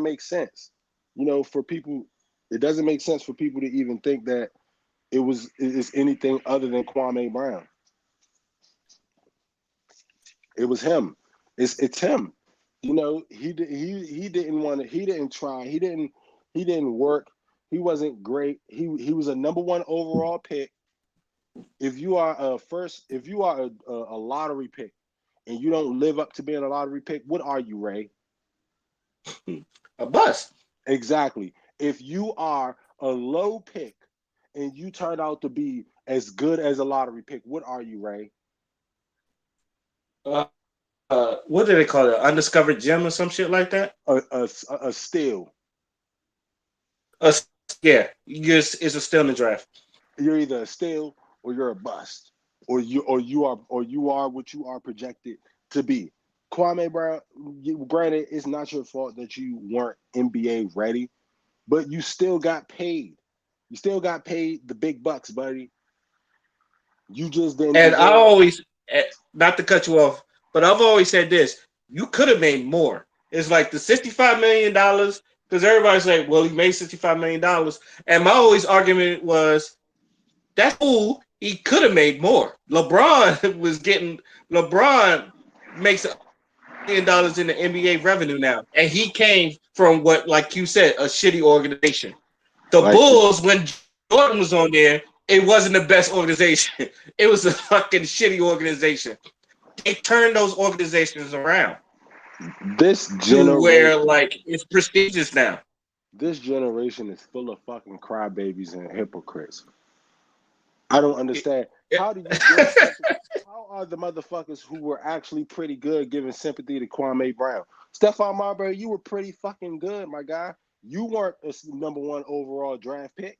B: make sense. You know, for people, it doesn't make sense for people to even think that it's anything other than Kwame Brown. It was him. It's him. You know, he didn't want to. He didn't try. He didn't work. He wasn't great. He was a number one overall pick. If you are a lottery pick and you don't live up to being a lottery pick, what are you, Ray?
A: A bust.
B: Exactly. If you are a low pick and you turn out to be as good as a lottery pick, what are you, Ray?
A: What do they call it? Undiscovered gem or some shit like that?
B: A steal.
A: Uh, yeah, you just it's a steal in the draft.
B: You're either a steal or you're a bust, or you are what you are projected to be. Kwame Brown, granted, it's not your fault that you weren't NBA ready, but you still got paid. You still got paid the big bucks, buddy. You just didn't
A: And I
B: deserve.
A: always, not to cut you off, but I've always said this: you could have made more. It's like the $65 million because everybody's like, well, he made $65 million, and my always argument was that's cool. He could have made more. LeBron was getting LeBron makes $1 billion in the NBA revenue now, and he came from what, like you said, a shitty organization. The
B: Like
A: Bulls, when Jordan was on there, it wasn't the best organization. It was a fucking shitty organization. They turned those organizations around
B: this
A: to where
B: generation,
A: like it's prestigious now.
B: this generation is full of fucking crybabies and hypocrites. I don't understand. How do you give sympathy? How are the motherfuckers who were actually pretty good giving sympathy to Kwame Brown? Stephon Marbury, you were pretty fucking good, my guy. You weren't a number one overall draft pick.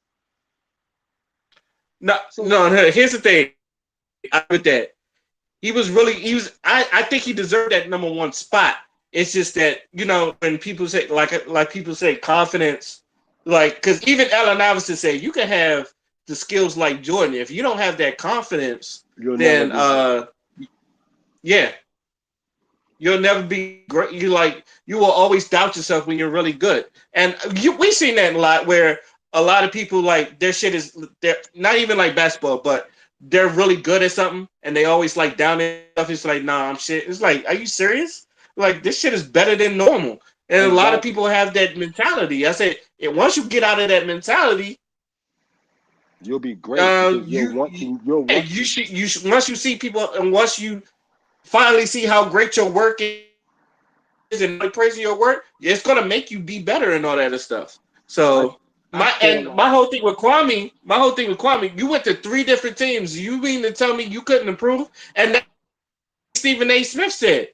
A: No,
B: So
A: no, no. Here's the thing. I with that. I think he deserved that number one spot. It's just that, when people say like people say confidence, like because even Allen Iverson said you can have the skills like Jordan. If you don't have that confidence,
B: you'll never
A: then
B: be great.
A: yeah, you'll never be great. You will always doubt yourself when you're really good. And we've seen that a lot where a lot of people like their shit is they're not even like basketball, but they're really good at something and they always like down their stuff. It's like, nah, I'm shit. It's like, are you serious? Like this shit is better than normal. And a lot of
B: Exactly.
A: people have that mentality. I say, once you get out of that mentality,
B: You'll be great because
A: you
B: you'll
A: yeah,
B: want to.
A: you should once you see people and once you finally see how great your work is and like praising your work, it's gonna make you be better and all that other stuff.
B: I
A: So
B: I
A: my
B: feel
A: and
B: like
A: my whole thing with Kwame, you went to three different teams. You mean to tell me you couldn't improve? And that's what Stephen A. Smith said.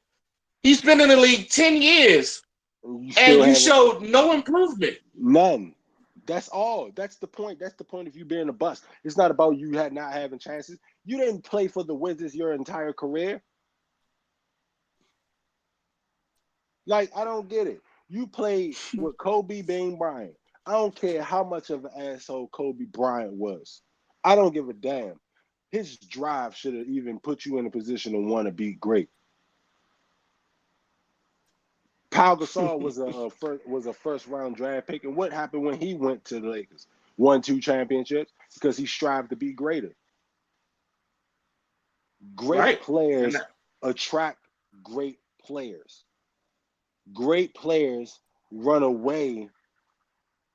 A: He's been in the league 10 years
B: you still
A: and you
B: haven't
A: showed no improvement.
B: none. That's all. That's the point. That's the point of you being a bust. It's not about you had not having chances. You didn't play for the Wizards your entire career. Like, I don't get it. You played with Kobe Bean Bryant. I don't care how much of an asshole Kobe Bryant was. I don't give a damn. His drive should have even put you in a position to want to be great. Pau Gasol was a first round draft pick, and what happened when he went to the Lakers? Won two championships because he strived to be greater. Great
A: Right. And
B: players attract great players. Great players run away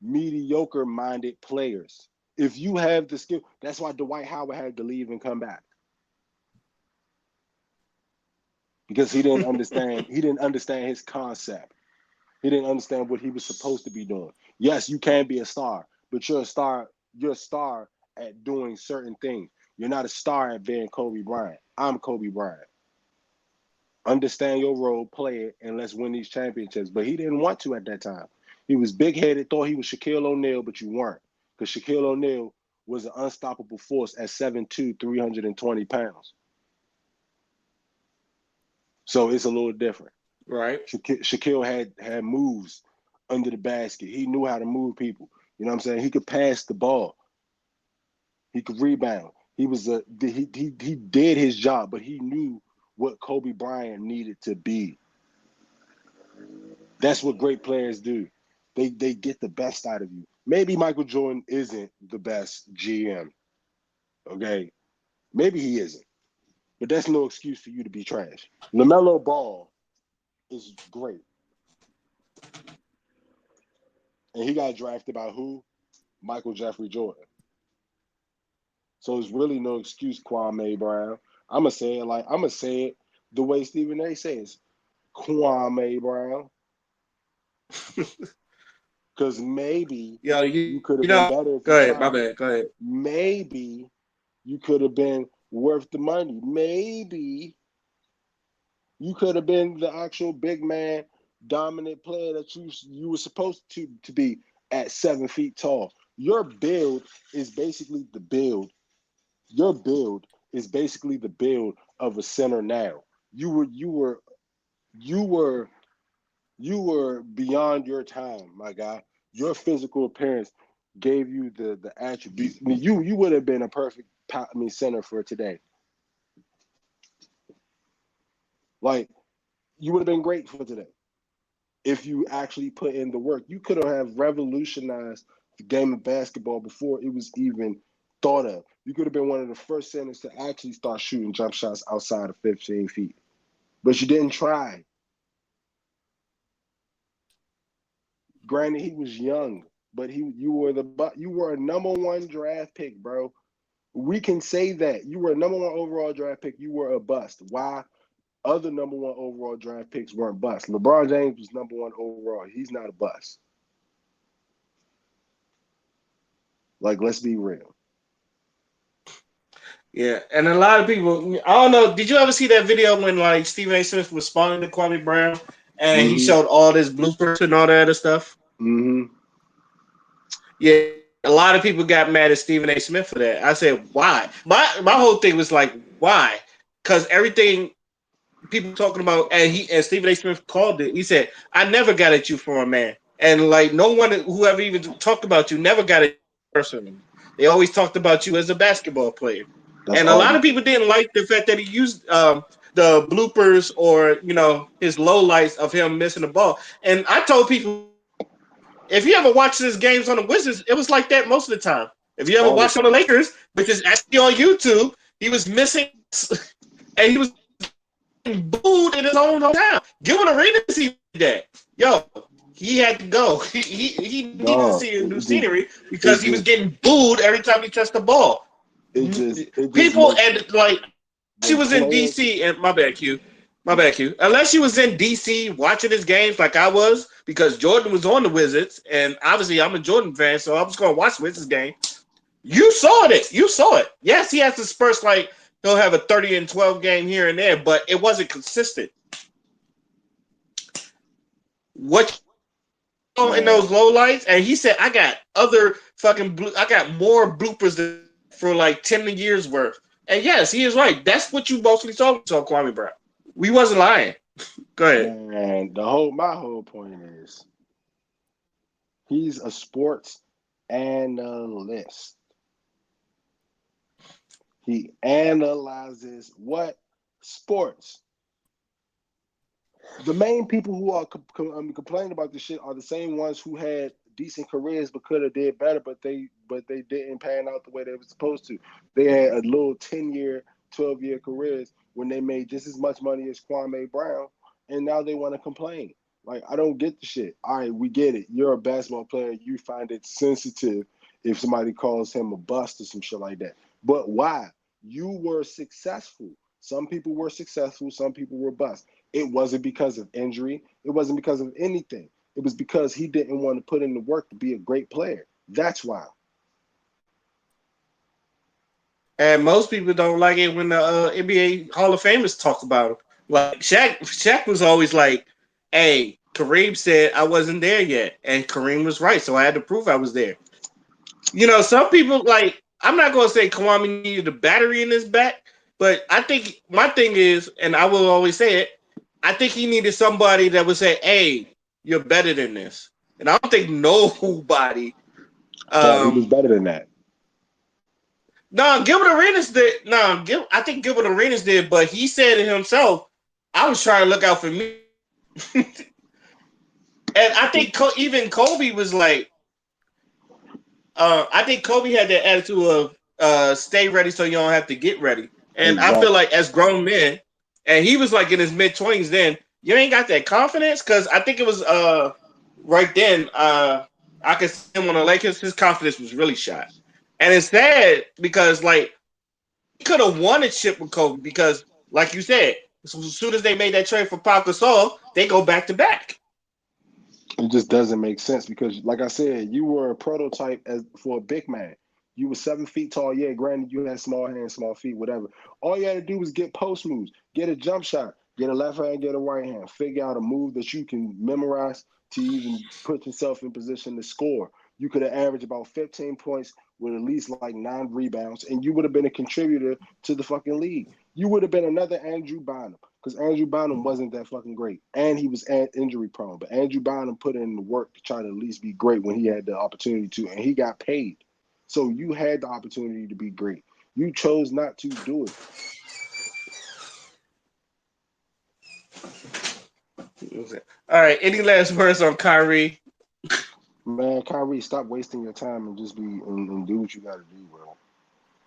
B: mediocre minded players. If you have the skill, that's why Dwight Howard had to leave and come back because he didn't understand. He didn't understand his concept. He didn't understand what he was supposed to be doing. Yes, you can be a star, but you're a star. You're a star at doing certain things. You're not a star at being Kobe Bryant. I'm Kobe Bryant. Understand your role, play it, and let's win these championships. But he didn't want to at that time. He was big headed, thought he was Shaquille O'Neal, but you weren't. Because Shaquille O'Neal was an unstoppable force at 7'2, 320 pounds. So it's a little different.
A: right.
B: Shaquille had moves under the basket. He knew how to move people. You know what I'm saying? He could pass the ball. He could rebound. He did his job, but he knew what Kobe Bryant needed to be. That's what great players do. They get the best out of you. Maybe Michael Jordan isn't the best GM. Okay, maybe he isn't, but that's no excuse for you to be trash. LaMelo Ball is great, and he got drafted by who? Michael Jeffrey Jordan. So it's really no excuse, Kwame Brown. I'm gonna say it the way Stephen A. says, Kwame Brown, because maybe
A: Yo,
B: you could
A: you
B: have been
A: know,
B: better if
A: go
B: you
A: ahead. My
B: tried.
A: bad. Go ahead.
B: Maybe you could have been worth the money. Maybe you could have been the actual big man, dominant player that you were supposed to be at 7 feet tall. Your build is basically the build. Your build is basically the build of a center now. You were you were you were you were beyond your time, my guy. Your physical appearance gave you the attribute. I mean, you would have been a perfect center for today. Like you would have been great for today if you actually put in the work. You could have revolutionized the game of basketball before it was even thought of. You could have been one of the first centers to actually start shooting jump shots outside of 15 feet, but you didn't try. Granted, he was young, but you were a number one draft pick, bro. We can say that you were a number one overall draft pick. You were a bust. Why? Other number one overall draft picks weren't bust. LeBron James was number one overall. He's not a bust. Like, let's be real.
A: Yeah, and a lot of people, I don't know. Did you ever see that video when like Stephen A. Smith was responding to Kwame Brown and he
B: Mm-hmm.
A: showed all this bloopers and all that other stuff?
B: Mm-hmm.
A: Yeah, a lot of people got mad at Stephen A. Smith for that. I said, why? My whole thing was like, why? Because everything people talking about, and Stephen A. Smith called it. He said, I never got at you for a man, and like no one who ever even talked about you never got at you personally. They always talked about you as a basketball player,
B: That's
A: and a
B: all.
A: lot of people didn't like the fact that he used the bloopers or his low lights of him missing the ball. And I told people, if you ever watch his games on the Wizards, it was like that most of the time. If you ever
B: All the
A: watched on the
B: time.
A: Lakers, which is actually on YouTube, he was missing and he was booed in his own hometown. Gilbert Arenas, he did that. Yo, he had to go. He needed to
B: Dog.
A: see a new scenery
B: It
A: because he was
B: just
A: getting booed every time he touched the ball.
B: it just
A: People
B: makes
A: and like she
B: when
A: was in
B: players.
A: DC and my bad Q. Unless she was in DC watching his games like I was, because Jordan was on the Wizards, and obviously I'm a Jordan fan, so I was gonna watch Wizards game. You saw it. You saw it. Yes, he has his first like he'll have a 30 and 12 game here and there, but it wasn't consistent. What in
B: Man,
A: those low lights? And he said, I got other I got more bloopers for like 10 years worth. And yes, he is right. That's what you mostly saw Kwame Brown. We wasn't lying. Go ahead.
B: man, my whole point is he's a sports analyst. He analyzes what sports. The main people who are complaining about this shit are the same ones who had decent careers but could have did better, but they didn't pan out the way they were supposed to. They had a little 10-year, 12-year careers when they made just as much money as Kwame Brown, and now they want to complain. Like, I don't get the shit. All right, we get it. You're a basketball player. You find it sensitive if somebody calls him a bust or some shit like that. But why? You were successful. Some people were successful. Some people were bust. It wasn't because of injury. It wasn't because of anything. It was because he didn't want to put in the work to be a great player. That's why.
A: And most people don't like it when the NBA Hall of Famers talk about him. Like Shaq was always like, "Hey, Kareem said I wasn't there yet, and Kareem was right, so I had to prove I was there." Some people like. I'm not gonna say Kawhi needed a battery in his back, but I think my thing is, and I will always say it, I think he needed somebody that would say, "Hey, you're better than this." And I don't think nobody.
B: Thought he was
A: Um,
B: better than that.
A: no, Gilbert Arenas did. No, I think Gilbert Arenas did, but he said it himself. I was trying to look out for me. And I think even Kobe was like, I think Kobe had that attitude of stay ready so you don't have to get ready. And I feel
B: Exactly.
A: like as grown men, and he was like in his mid 20s then, you ain't got that confidence because I think it was right then I could see him on the Lakers. His confidence was really shot, and it's sad because like he could have won a chip with Kobe because like you said, as soon as they made that trade for Pau Gasol, they go back to back.
B: It just doesn't make sense because, like I said, you were a prototype as for a big man. You were 7 feet tall. Yeah, granted, you had small hands, small feet, whatever. All you had to do was get post moves, get a jump shot, get a left hand, get a right hand, figure out a move that you can memorize to even put yourself in position to score. You could have averaged about 15 points with at least like 9 rebounds, and you would have been a contributor to the fucking league. You would have been another Andrew Bynum because Andrew Bynum wasn't that fucking great, and he was injury prone. But Andrew Bynum put in the work to try to at least be great when he had the opportunity to, and he got paid. So you had the opportunity to be great. You chose not to do it.
A: All right, any last words on Kyrie?
B: Man, Kyrie, stop wasting your time and just be and do what you got to do, bro.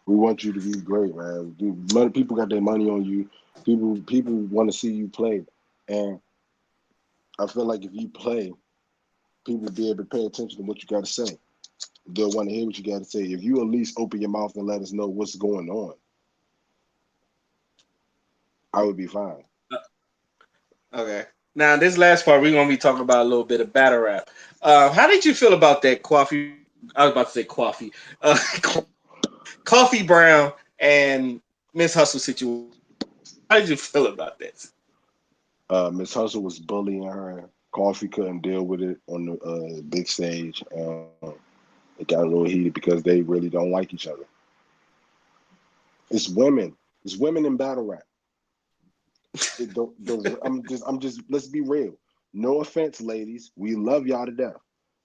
B: We want you to be great, man. Dude, people got their money on you. People want to see you play, and I feel like if you play, people will be able to pay attention to what you got to say. They'll want to hear what you got to say. If you at least open your mouth and let us know what's going on, I would be fine.
A: Okay. Now this last part we're gonna be talking about a little bit of battle rap. How did you feel about that coffee? I was about to say coffee. Coffee Brown and Miss Hustle situation. How did you feel about this?
B: Miss Hustle was bullying her. Coffee couldn't deal with it on the big stage. It got a little heated because they really don't like each other. It's women. It's women in battle rap. I'm just. Let's be real. No offense, ladies. We love y'all to death.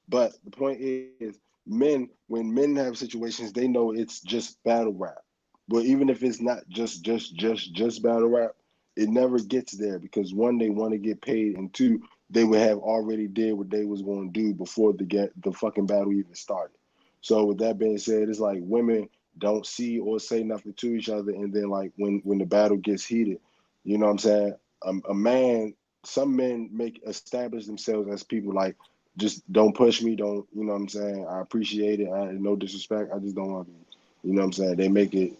B: But the point is, men, when men have situations, they know it's just battle rap. But even if it's not just battle rap, it never gets there because one, they want to get paid, and two, they would have already did what they was going to do before the fucking battle even started. So with that being said, it's like women don't see or say nothing to each other, and then like when the battle gets heated, you know what I'm saying? A man, some men make establish themselves as people like just don't push me. Don't you know what I'm saying? I appreciate it. No disrespect. I just don't want to be. You know what I'm saying? They make it.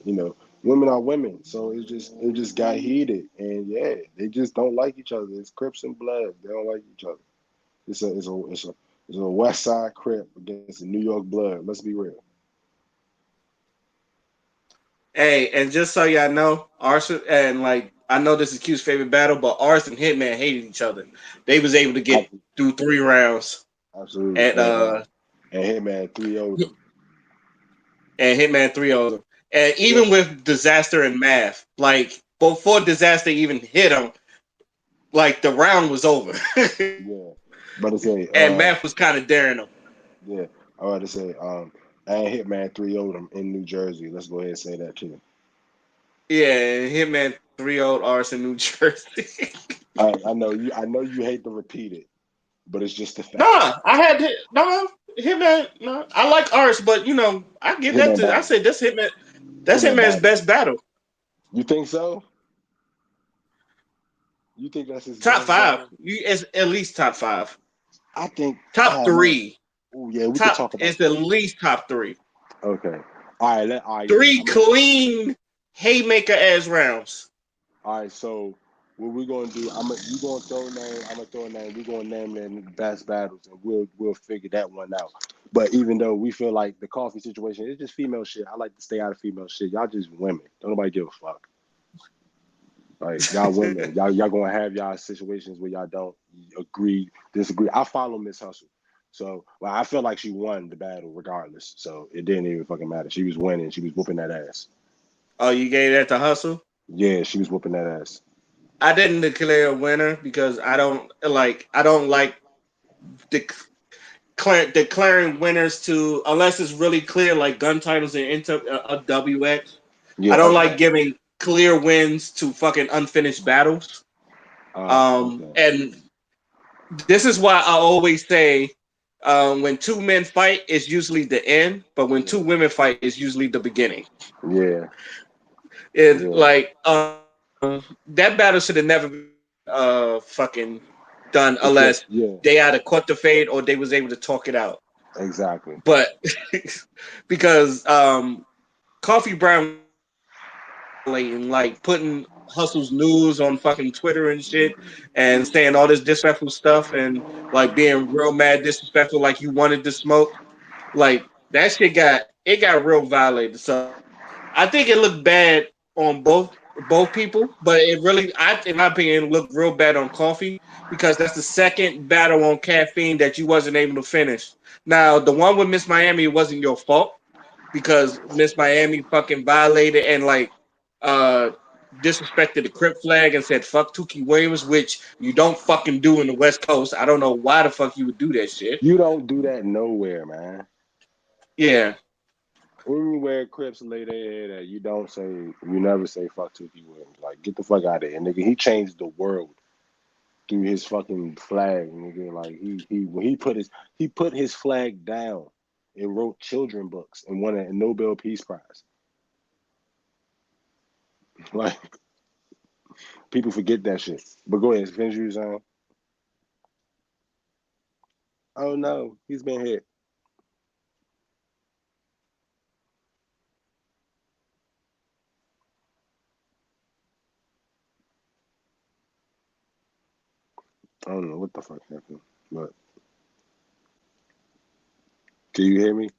B: Women are women, so it just got heated, and yeah, they just don't like each other. It's Crips and Blood. They don't like each other. It's a West Side Crip against a New York Blood. Let's be real.
A: Hey, and just so y'all know, Arson and like I know this is Q's favorite battle, but Arson and Hitman hated each other. They was able to get
B: Absolutely,
A: through 3 rounds,
B: absolutely.
A: and
B: And Hitman 3 0'd them.
A: and Hitman 3 them. And
B: Yeah,
A: even with Disaster and Math, like before Disaster even hit him, like the round was over,
B: yeah. But it's a
A: and Math was kind of daring him.
B: yeah. I want to say and Hitman 3 0'd them in New Jersey. Let's go ahead and say that too.
A: Yeah, and Hitman 3 Arson, New Jersey.
B: I know you hate to repeat it, but it's just a fact.
A: Nah, I had no Hitman. No, I like Ars, but I give that
B: Hitman
A: to. I
B: battle.
A: said that's Hitman. That's
B: Hitman
A: Hitman's
B: battle.
A: best battle.
B: You think so? You think that's his
A: Top
B: best
A: five.
B: battle?
A: It's at least top five.
B: I think.
A: Top
B: Oh man.
A: three.
B: Oh yeah, we could
A: Top
B: talk about
A: is at
B: that.
A: least top three.
B: Okay. All right. All right. Yeah.
A: Three clean haymaker ass rounds.
B: All right. So what we're gonna do? You gonna throw a name? I'm gonna throw a name. We're gonna name them best battles, and we'll figure that one out. But even though we feel like the coffee situation is just female shit, I like to stay out of female shit. Y'all just women. Don't nobody give a fuck. Like y'all women, y'all gonna have y'all situations where y'all don't agree, disagree. I follow Miss Hustle, so well, I feel like she won the battle regardless. So it didn't even fucking matter. She was winning. She was whooping that ass.
A: Oh, you gave that to Hustle?
B: Yeah, she was whooping that ass.
A: I didn't declare a winner because I don't like declaring winners to unless it's really clear like gun titles and into a WX. I
B: Yeah.
A: don't like
B: Okay.
A: giving clear wins to fucking unfinished battles.
B: Okay.
A: And This is why I always say, when two men fight, it's usually the end, but when two
B: Yeah,
A: women fight, it's usually the beginning.
B: yeah,
A: It's
B: yeah.
A: like that battle should have never been fucking done
B: Because
A: unless
B: yeah,
A: they either caught the fade or they was able to talk it out.
B: exactly.
A: But because Coffee Brown was violating, like putting Hustle's news on fucking Twitter and shit, and saying all this disrespectful stuff, and like being real mad, disrespectful, like you wanted to smoke. Like that shit got real violated. So I think it looked bad on both people, but it really, in my opinion, looked real bad on Coffee because that's the second battle on caffeine that you wasn't able to finish. Now the one with Miss Miami, it wasn't your fault because Miss Miami fucking violated and like uh disrespected the Crip flag and said fuck Tukey Williams, which you don't fucking do in the West Coast. I don't know why the fuck you would do that shit.
B: You don't do that nowhere, man.
A: Yeah.
B: Anywhere Crips lay their head at, you never say fuck Tookie Williams. Like, get the fuck out of here, nigga. He changed the world through his fucking flag, nigga. Like he when he put his flag down and wrote children books and won a Nobel Peace Prize. Like people forget that shit. But go ahead, finish your saying. Oh no, he's been hit. I don't know what the fuck happened. But can you hear me?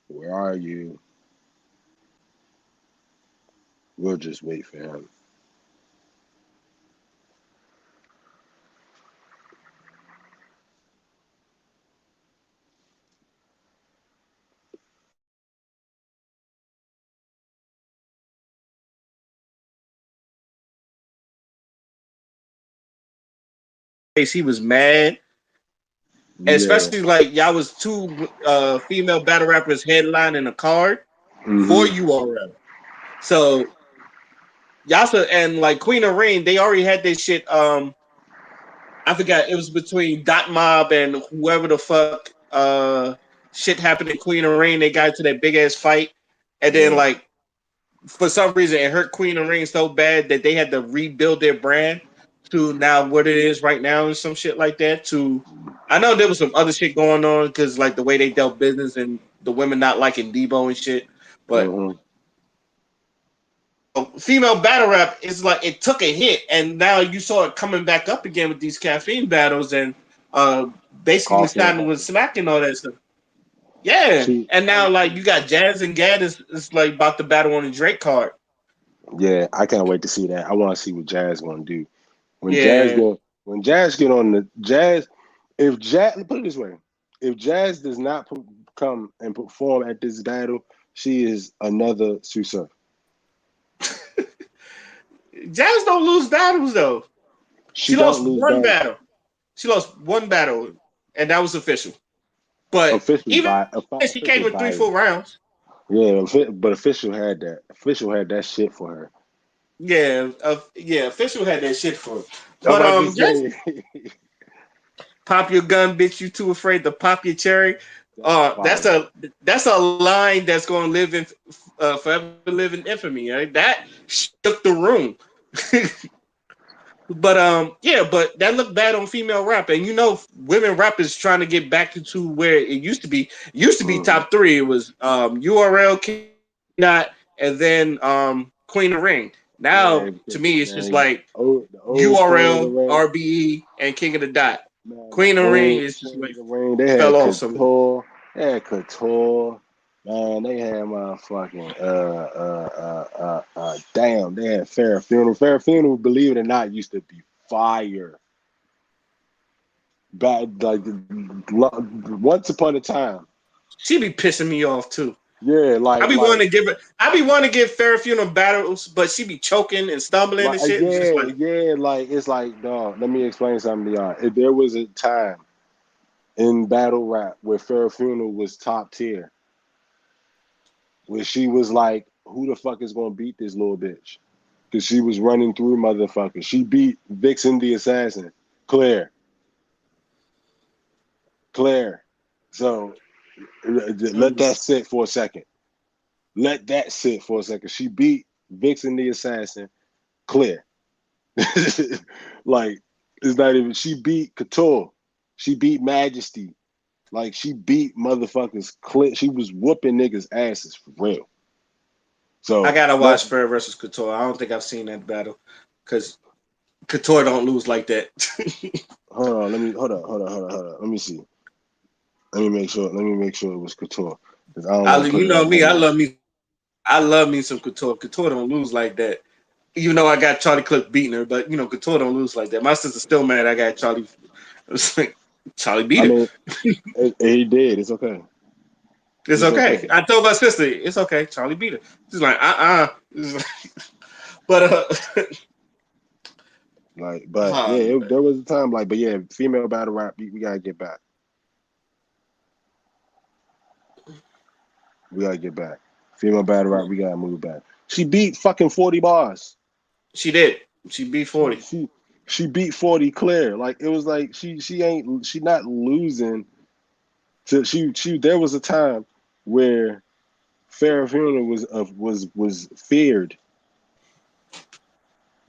B: Where are you? We'll just wait for him.
A: He was mad,
B: Yeah.
A: especially like y'all was two female battle rappers headlining a card for
B: Mm-hmm.
A: URL. So Yasa and like Queen of Rain, they already had this shit. I forgot it was between Dot Mob and whoever the fuck. Shit happened in Queen of Rain. They got into that big ass fight, and then
B: Yeah.
A: like for some reason it hurt Queen of Rain so bad that they had to rebuild their brand to now what it is right now and some shit like that. To I know there was some other shit going on because like the way they dealt business and the women not liking Debo and shit, but
B: Mm-hmm.
A: female battle rap is like it took a hit and now you saw it coming back up again with these caffeine battles and uh basically
B: Coffee and
A: starting with
B: Hustle.
A: Smack and all that stuff. Yeah.
B: See,
A: And now like you got Jazz and Gad is like about to battle on the Drake card.
B: yeah, I can't wait to see that. I want to see what Jazz gonna do when Jazz
A: Yeah.
B: go. When Jazz get on the Jazz, if Jazz put it this way, if Jazz does not come and perform at this battle, she is another Susa.
A: Jazz don't lose battles though.
B: She
A: She
B: don't
A: lost
B: lose
A: one
B: battle
A: battle. She lost one battle and that was official. But
B: official
A: even
B: by
A: she
B: official
A: came with three
B: bias.
A: full rounds.
B: Yeah, but official had that. Official had that shit for her.
A: Yeah, yeah, official had that shit for her.
B: I'm
A: But
B: about to
A: Jazz
B: say
A: pop your gun, bitch. You too afraid to pop your cherry.
B: that's
A: That's
B: fire.
A: a line that's gonna live in forever live in infamy. Right? That shook the room. But yeah, but that looked bad on female rap, and you know, women rappers trying to get back into where it used to be. It used to be
B: Mm-hmm.
A: top three. It was URL, King Dot, and then Queen of Ring.
B: Yeah,
A: Now to
B: because
A: me, it's just
B: man,
A: like
B: the old Queen of the
A: URL,
B: Ring.
A: RBE, and King of the Dot.
B: Man, the
A: Queen of Ring
B: old
A: is just
B: Queen
A: like
B: of the Ring, they
A: fell
B: had
A: off some.
B: Couture, man, they had motherfucking damn, they had Fair Funeral. Fair Funeral, believe it or not, used to be fire. Back like once upon a time.
A: She be pissing me off too.
B: Yeah,
A: I be wanting to give her. I be wanting to give Fair Funeral battles, but she be choking and stumbling and shit. It's just
B: yeah,
A: like,
B: yeah, like it's like dog, let me explain something to y'all. If there was a time in battle rap where Fair Funeral was top tier, where she was like who the fuck is gonna beat this little bitch? Because she was running through motherfuckers. She beat Vixen the Assassin. Claire. Claire. So let that sit for a second. Let that sit for a second. She beat Vixen the Assassin. Claire. Like, it's not even, she beat Couture. She beat Majesty. Like, she beat motherfuckers. She was whooping niggas' asses for real.
A: I
B: So
A: gotta
B: let
A: watch Fair versus Couture. I don't think I've seen that battle because Couture don't lose like that.
B: hold on. Let me hold on. Let me see. Let me make sure. Let me make sure it was Couture because I don't want to put
A: You
B: it up
A: know me.
B: wrong.
A: I love me some Couture. Couture don't lose like that. You know I got Charlie Click beating her, but you know Couture don't lose like that. My sister's still mad. I got Charlie. It's like Charlie beat
B: I
A: her.
B: mean, he did. It's okay.
A: It's
B: It's
A: okay.
B: okay.
A: I told my sister it's okay. Charlie beat her. She's like but
B: But yeah,
A: man.
B: there was a time like, but yeah, female battle rap, we gotta get back. We gotta get back. Female battle rap, we gotta move back. She beat fucking 40 bars.
A: She did. She beat
B: She
A: 40.
B: she she beat 40 clear. Like it was like she not losing to she there was a time where Farrafina was feared.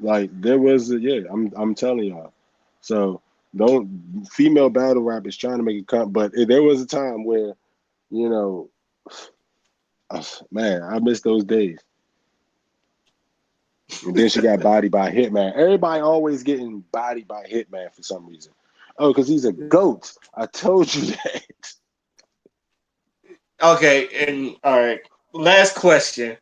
B: Like there was I'm telling y'all. So don't female battle rap is trying to make it come, but there was a time where, you know, man, I miss those days. And then she got bodied by Hitman. Everybody always getting bodied by Hitman for some reason. Oh, because he's a goat. I told you that.
A: Okay, and all right. Last question.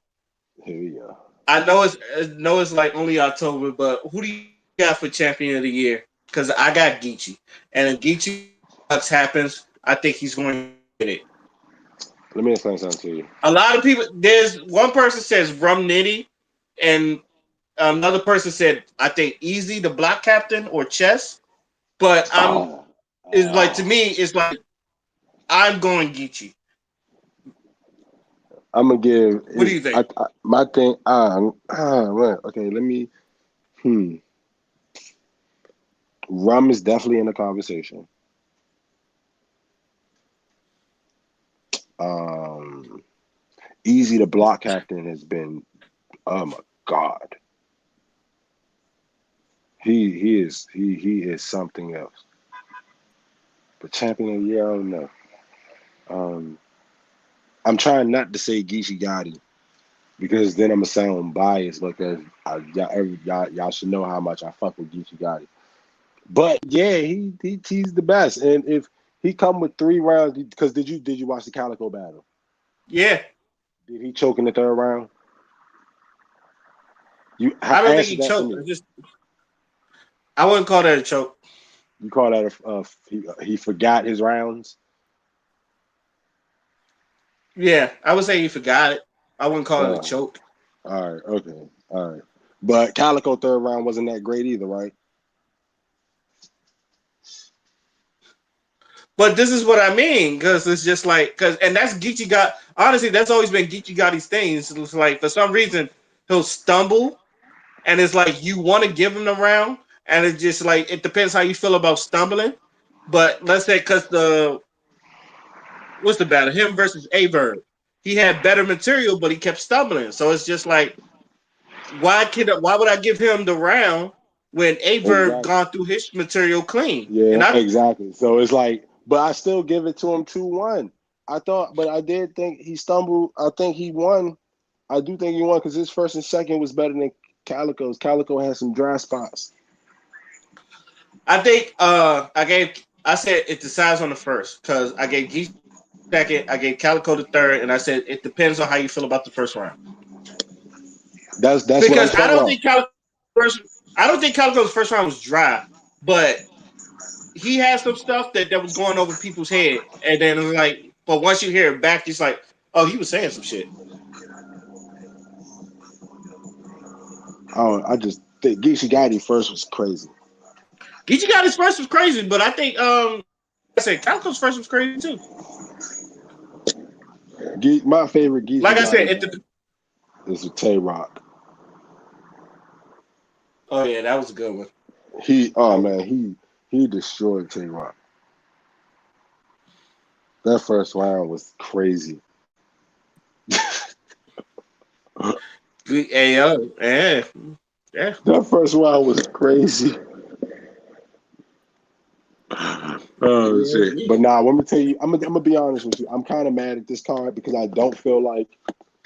B: Here we go.
A: I know it's like only October, but who do you got for champion of the year? Because I got Geechee, and if Geechee happens, I think he's going to get it.
B: Let me explain something to you.
A: A lot of people. There's one person says Rum Nitty, and another person said I think Easy the Block Captain or Chess. But
B: Ah,
A: it's like to
B: ah.
A: me, it's like I'm going Geechee.
B: I'm gonna give
A: What do
B: is
A: you think?
B: my thing. Well, okay. Let me. Hmm. Rum is definitely in the conversation. Um, Easy the block captain has been. Oh my god. He is something else. But champion of the year, I don't know. Um, I'm trying not to say Geechee Gotti because then I'm gonna sound biased because y'all should know how much I fuck with Geechee Gotti. But yeah, he's the best. And if he come with 3 rounds, because did you watch the Calico battle?
A: Yeah,
B: Did he choke in the third round? You
A: I don't think
B: answer
A: he
B: that for
A: choked.
B: me.
A: I wouldn't call that a choke.
B: You call that he forgot his rounds?
A: Yeah, I would say he forgot it. I wouldn't call it a
B: Uh,
A: choke.
B: all right, okay, all right. But Calico third round wasn't that great either, right?
A: But this is what I mean, because it's just like, and that's Geechee got. Honestly, that's always been Geechee Gotti's thing. It's like for some reason he'll stumble, and it's like you want to give him the round, and it's just like it depends how you feel about stumbling. But let's say because the what's the battle? Him versus Averb. He had better material, but he kept stumbling. So it's just like why would I give him the round when Averb
B: Exactly.
A: gone through his material clean?
B: Yeah,
A: And I
B: exactly. So it's like, but I still give it to him 2-1. I thought, but I did think he stumbled. I think he won. I do think he won because his first and second was better than Calico's. Calico had some dry spots.
A: I think I said it decides on the first because I gave G second, I gave Calico the third, and I said it depends on how you feel about the first round.
B: That's what I'm
A: Because
B: saying. No,
A: first I don't think Calico's first round was dry, but he had some stuff that was going over people's head, and then it was like, but once you hear it back, it's like, oh, he was saying some shit.
B: I just think Geechee Gotti first was crazy.
A: Geechee got his first was crazy, but I think I said Calico's first was crazy too.
B: My favorite Geechee
A: Like I said,
B: Gotti battle. is Tay Rock.
A: Oh yeah, that was a good one.
B: Oh
A: That was,
B: man, he destroyed Tay Rock. That first round was crazy.
A: hey yo, yeah, yeah.
B: That first round was crazy. Oh shit!
A: Yeah.
B: But nah, let me tell you, I'm gonna be honest with you. I'm kind of mad at this card because I don't feel like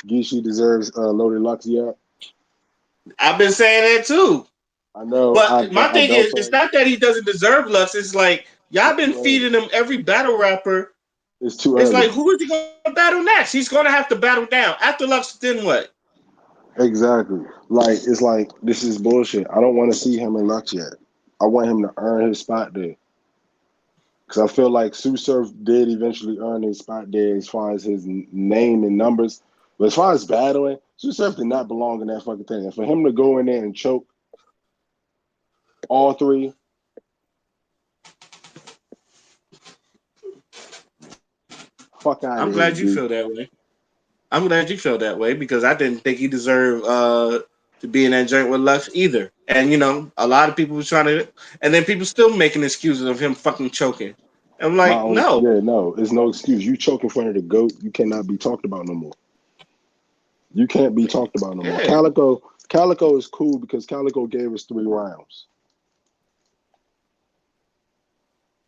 B: Gishi deserves Loaded Lux yet.
A: I've been saying that too.
B: I know,
A: But my
B: I
A: thing
B: don't
A: is,
B: feel
A: it's
B: like
A: not that he doesn't deserve Lux. It's like y'all
B: it's
A: been
B: too early.
A: feeding him every battle rapper.
B: It's too
A: It's like
B: early.
A: who is he going to battle next? He's going to have to battle down after Lux. Then what?
B: Exactly. Like it's like this is bullshit. I don't want to see him in Lux yet. I want him to earn his spot there. Because I feel like Sue Surf did eventually earn his spot there as far as his name and numbers. But as far as battling, Sue Surf did not belong in that fucking thing. And for him to go in there and choke all three, fuck out
A: I'm
B: of here,
A: glad you
B: G.
A: feel that way. I'm glad you feel that way because I didn't think he deserved to be in that joint with Lux either. And you know, a lot of people was trying to, and then people still making excuses of him fucking choking. I'm
B: My
A: like,
B: own,
A: no,
B: yeah, no, it's no excuse. You choke in front of the GOAT, you cannot be talked about no more. You can't be talked about no more.
A: yeah,
B: Calico is cool because Calico gave us 3 rounds.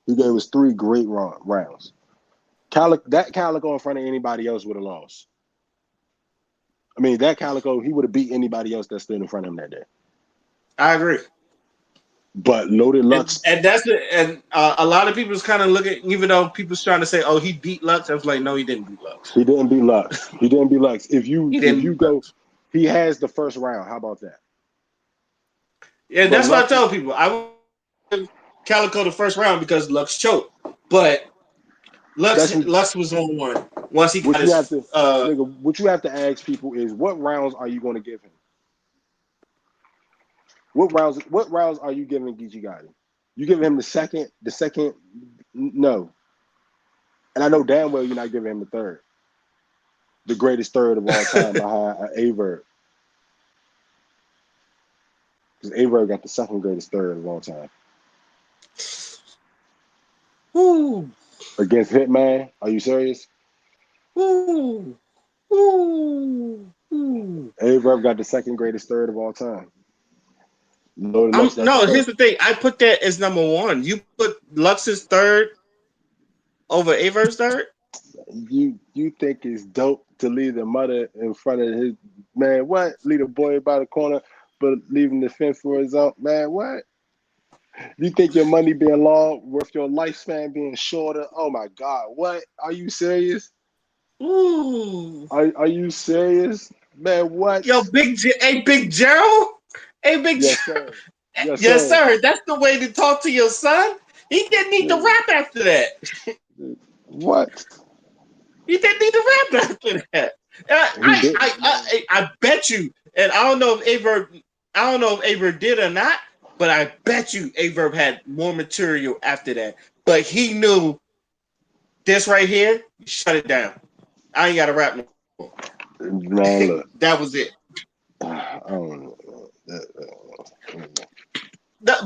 B: He gave us three great rounds. That Calico in front of anybody else would have lost. I mean, that Calico, he would have beat anybody else that stood in front of him that day.
A: I agree.
B: But Loaded
A: And
B: Lux,
A: and that's it. And a lot of people is kind of looking, even though people's trying to say, "Oh, he beat Lux." I was like, "No, he didn't beat Lux.
B: he didn't beat Lux. He didn't beat Lux. If
A: He
B: you
A: didn't beat
B: go,
A: Lux."
B: he has the first round. How about that?
A: Yeah,
B: But
A: that's what I
B: Lux is
A: tell people. I would give Calico the first round because Lux choked, but
B: that's
A: Lux was on one once he got
B: what you have
A: his.
B: to nigga. What you have to ask people is what rounds are you going to give him? What rounds are you giving Geechee Gotti? You giving him the second, no. And I know damn well you're not giving him the third, the greatest third of all time behind Averb. Because Averb got the second greatest third of all time.
A: Woo,
B: Against Hitman, are you serious?
A: woo, woo, woo.
B: Averb got the second greatest third of all time. Loaded
A: I'm
B: Lux got the
A: no. Here's
B: first.
A: the thing. I put that as number one. You put Lux's third over Aver's third.
B: You think it's dope to leave the mother in front of his man? What? Leave the boy by the corner, but leaving the fence for his own man? What? You think your money being long worth your lifespan being shorter? Oh my God! What? Are you serious?
A: Ooh,
B: Are you serious, man? What?
A: yo, hey, Big Gerald, hey,
B: Yes, sir. Yes,
A: yes,
B: sir.
A: sir. That's the way to talk to your son. He didn't need to
B: Yeah.
A: rap after that.
B: What?
A: He didn't need to rap after that.
B: He didn't, man.
A: I bet you, and I don't know if Aver did or not, but I bet you Averb had more material after that. But he knew this right here, shut it down. I ain't got to rap no more.
B: Man, look.
A: That was it.
B: I don't know.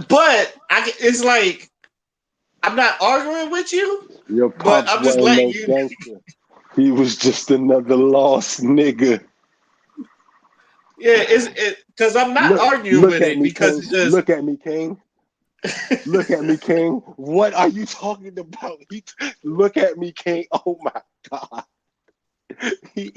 A: But it's like I'm not arguing with you,
B: Your
A: but
B: pops
A: I'm just
B: wasn't
A: letting
B: no
A: you.
B: gangster. He was just another lost nigga.
A: Yeah, it's because I'm not arguing
B: Look
A: with
B: at
A: it
B: me,
A: because
B: King.
A: it's just.
B: Look at me, King. Look at me, King. What are you talking about? Look at me, King. Oh my God. He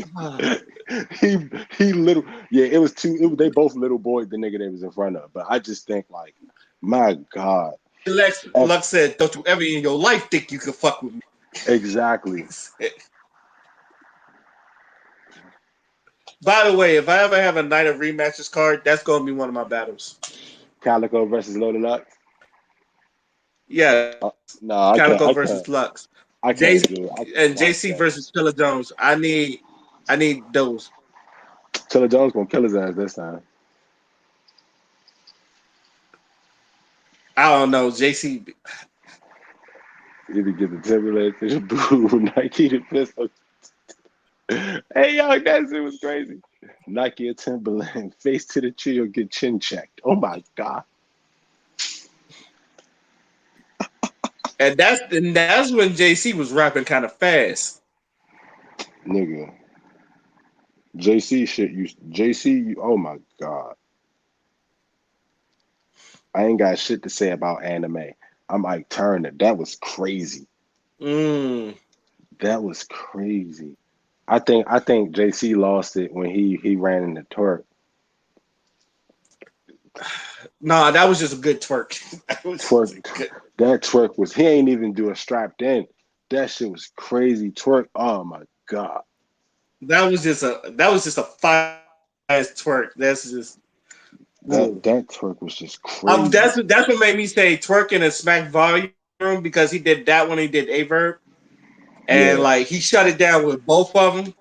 B: he he little yeah, it was two they both little boys the nigga that was in front of. But I just think like, my God.
A: Lux said, "Don't you ever in your life think you could fuck with me?"
B: Exactly.
A: By the way, if I ever have a night of rematches card, that's gonna be one of my battles.
B: Calico versus Loaded Lux.
A: Yes,
B: No,
A: Calico versus Lux,
B: I can't do it. I can't
A: And
B: watch
A: JC
B: that.
A: versus Killer Jones. I need those.
B: Chilla Jones gonna kill his ass this time.
A: I don't know, JC.
B: Either get the Timberland to the boo, Nike the pistol. Hey yo, that shit was crazy. Nike or Timberland, face to the tree or get chin checked. Oh my god,
A: And that's when JC was rapping kind of fast.
B: nigga. JC shit. You JC. Oh my god. I ain't got shit to say about anime. I'm like Turner. That was crazy.
A: Mm.
B: That was crazy. I think JC lost it when he ran into twerk.
A: Nah, that was just a good twerk. That was just a
B: Twerk
A: good.
B: that twerk was he ain't even do a strapped in. That shit was crazy. Twerk. Oh my god.
A: That was just a fire ass twerk. That's just
B: That
A: ooh.
B: that twerk was just crazy.
A: That's what made me say twerk in a smack volume room because he did that when he did Averb and
B: Yeah.
A: like he shut it down with both of them.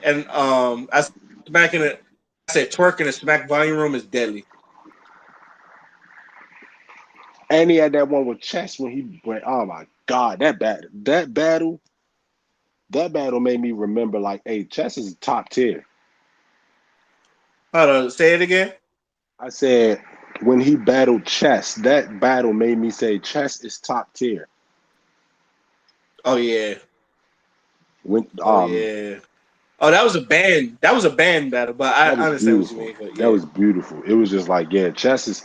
A: And I smack in it. I said twerk in a smack volume room is deadly.
B: And he had that one with Chess when he went, oh my god, that battle made me remember like, hey, Chess is top tier.
A: Hold on, say it again.
B: I said when he battled Chess, that battle made me say Chess is top tier.
A: Oh yeah,
B: When
A: oh yeah. Oh, that was a band. That was a band battle, but I
B: that was
A: understand what you
B: beautiful.
A: mean. But
B: That
A: yeah,
B: was beautiful. It was just like, yeah,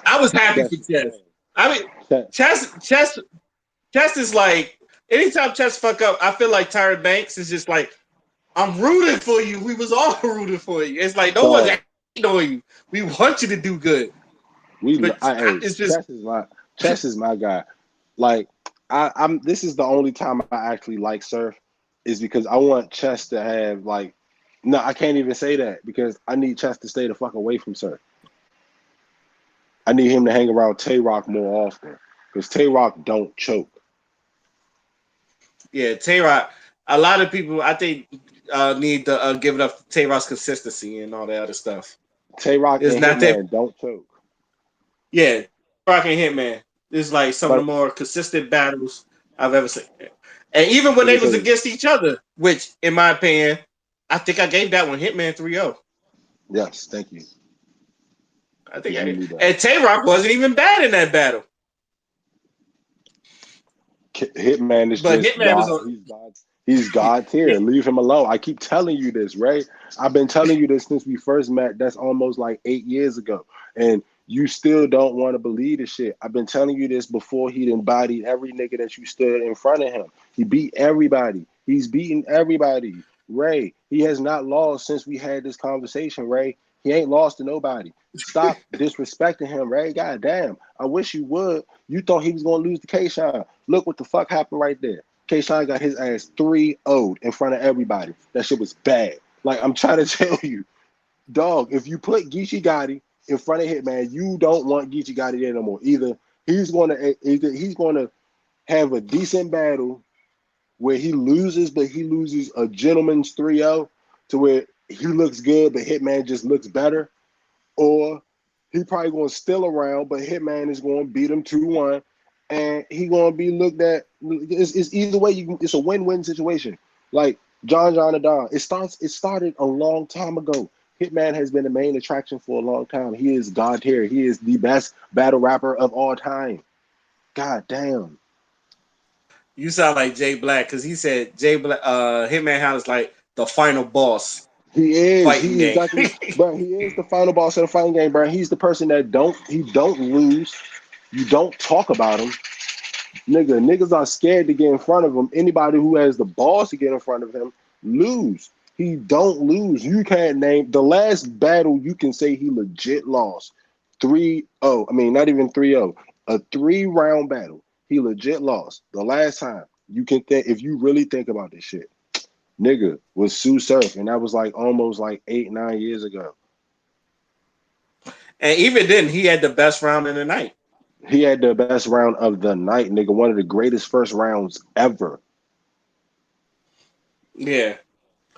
A: I was happy
B: Chess
A: for
B: is
A: Chess. I mean,
B: Chess.
A: Chess is like anytime Chess fuck up, I feel like Tyra Banks is just like I'm rooting for you. We was all rooting for you. It's like no one's
B: Dog,
A: hating on you. We want you to do good, but
B: hey,
A: it's just
B: Chess is my guy. Like I'm this is the only time I actually like Surf is because I want Chess to have like no, I can't even say that because I need Chess to stay the fuck away from Surf. I need him to hang around Tay Rock more often because Tay Rock don't choke.
A: yeah. Tay Rock. A lot of people I think need to give it up to Tay Rock's consistency and all that other stuff.
B: Tay Rock
A: It's
B: and
A: not that.
B: Hitman don't choke.
A: Yeah, Rock and Hitman. This is like some of the
B: But
A: more consistent battles I've ever seen. And even when
B: let me
A: they was
B: tell you,
A: against each other, which in my opinion, I think I gave that one Hitman 3-0.
B: yes, thank you
A: I think
B: because you
A: I
B: knew that.
A: and Tay Rock wasn't even bad in that battle.
B: Hitman is
A: But
B: just
A: Hitman was
B: God.
A: on
B: He's God tier. Leave him alone. I keep telling you this, Ray. I've been telling you this since we first met. That's almost like 8 years ago, and you still don't want to believe the shit. I've been telling you this before he embodied every nigga that you stood in front of him. He beat everybody. He's beaten everybody. Ray, he has not lost since we had this conversation, Ray. He ain't lost to nobody. Stop disrespecting him, Ray. God damn. I wish you would. You thought he was gonna lose to K-Shine. Look what the fuck happened right there. K-Shine got his ass 3-0'd in front of everybody. That shit was bad. Like I'm trying to tell you, dog, if you put Geechee Gotti in front of Hitman, you don't want Geechee Gotti there no more. Either he's gonna have a decent battle where he loses, but he loses a gentleman's 3-0 to where he looks good, but Hitman just looks better, or he probably gonna still around, but Hitman is gonna beat him 2-1, and he gonna be looked at. It's either way. It's a win-win situation. Like John and Don. It started a long time ago. Hitman has been the main attraction for a long time. He is God tier. He is the best battle rapper of all time. God damn.
A: you sound like Jay Black because he said Jay Black Hitman House is like the final boss
B: He is.
A: fighting
B: He
A: game.
B: exactly, bro. He is the final boss of the fighting game, bro. He's the person that don't lose. You don't talk about him. Niggas are scared to get in front of him. Anybody who has the balls to get in front of him lose. He don't lose. You can't name the last battle you can say he legit lost. 3-0. I mean, not even 3-0. A 3-round battle. He legit lost. The last time you can think if you really think about this shit. Nigga was Sue Surf, and that was like almost like 8, 9 years ago.
A: And even then, he had the best round in the night.
B: He had the best round of the night, nigga. One of the greatest first rounds ever.
A: Yeah.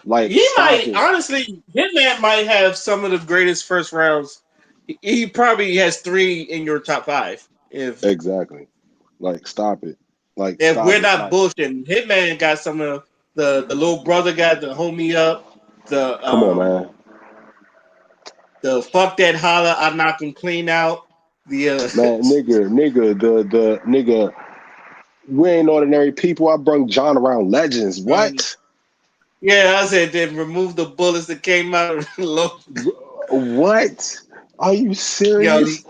B: Like,
A: He
B: stop
A: might
B: it.
A: honestly, Hitman might have some of the greatest first rounds. He probably has three in your top five.
B: Exactly. Like, stop it. Like,
A: If
B: stop
A: we're
B: it.
A: not
B: Like,
A: bullshitting, Hitman got some of the little brother got the homie up. The
B: come on, man.
A: The fuck that holler, I knock him clean out. The
B: Man, the nigga, we ain't ordinary people. I brung John around legends. What?
A: yeah, I said then remove the bullets that came out of the low.
B: What? Are you
A: Yo,
B: serious?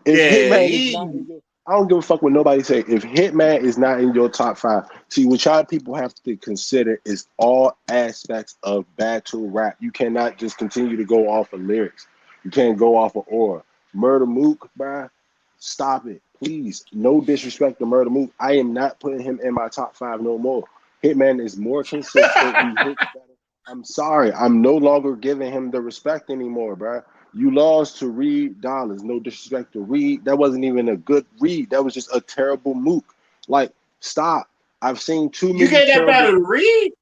B: If
A: yeah,
B: Hitman is not in
A: he
B: your, I don't give a fuck what nobody say. If Hitman is not in your top five, see what y'all people have to consider is all aspects of battle rap. You cannot just continue to go off of lyrics. You can't go off of aura. Murder Mook, bruh, stop it, please. No disrespect to Murder Mook. I am not putting him in my top five no more. Hitman is more consistent. He hits better. I'm sorry. I'm no longer giving him the respect anymore, bruh. You lost to Reed Dollars. No disrespect to Reed. That wasn't even a good read. That was just a terrible mook. Like, stop. I've seen too
A: you
B: many
A: gave that
B: terrible.
A: battle to Reed?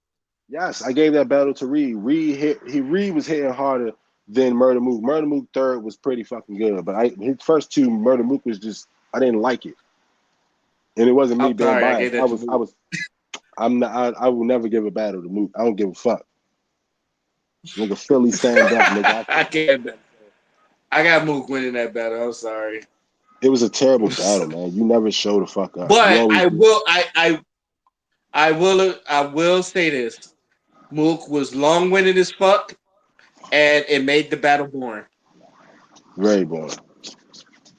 B: Yes, I gave that battle to Reed. Reed was hitting harder than Murder Mook. Murder Mook third was pretty fucking good, but his first two Murder Mook was just I didn't like it, and it wasn't me
A: I'm
B: being
A: sorry, I gave
B: biased.
A: that to Reed.
B: I'm not. I will never give a battle to Mook. I don't give a fuck. Nigga, Philly stand up, nigga.
A: I can't. I got Mook winning that battle. I'm sorry.
B: It was a terrible battle, man. You never show the fuck up. You
A: But
B: always
A: I
B: do.
A: will I will say this. Mook was long winded as fuck and it made the battle boring.
B: Very boring.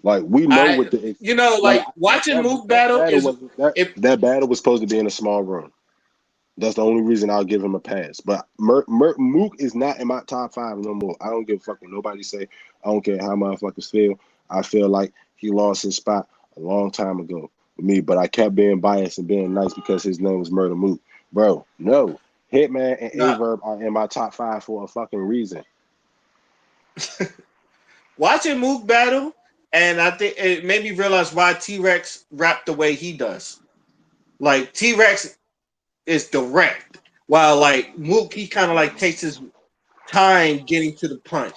B: Like we know
A: I
B: what the like
A: like watching Mook
B: that
A: battle
B: battle
A: is
B: was that
A: it
B: that battle was supposed to be in a small room. That's the only reason I'll give him a pass. But Mook is not in my top five no more. I don't give a fuck what nobody say. I don't care how motherfuckers feel. I feel like he lost his spot a long time ago with me. But I kept being biased and being nice because his name was Murder Mook. Bro, no. Hitman and
A: not
B: Averb are in my top five for a fucking reason.
A: watching Mook battle, and I think it made me realize why T Rex rap the way he does. Like T Rex is direct, while like Mook he kind of like takes his time getting to the punch.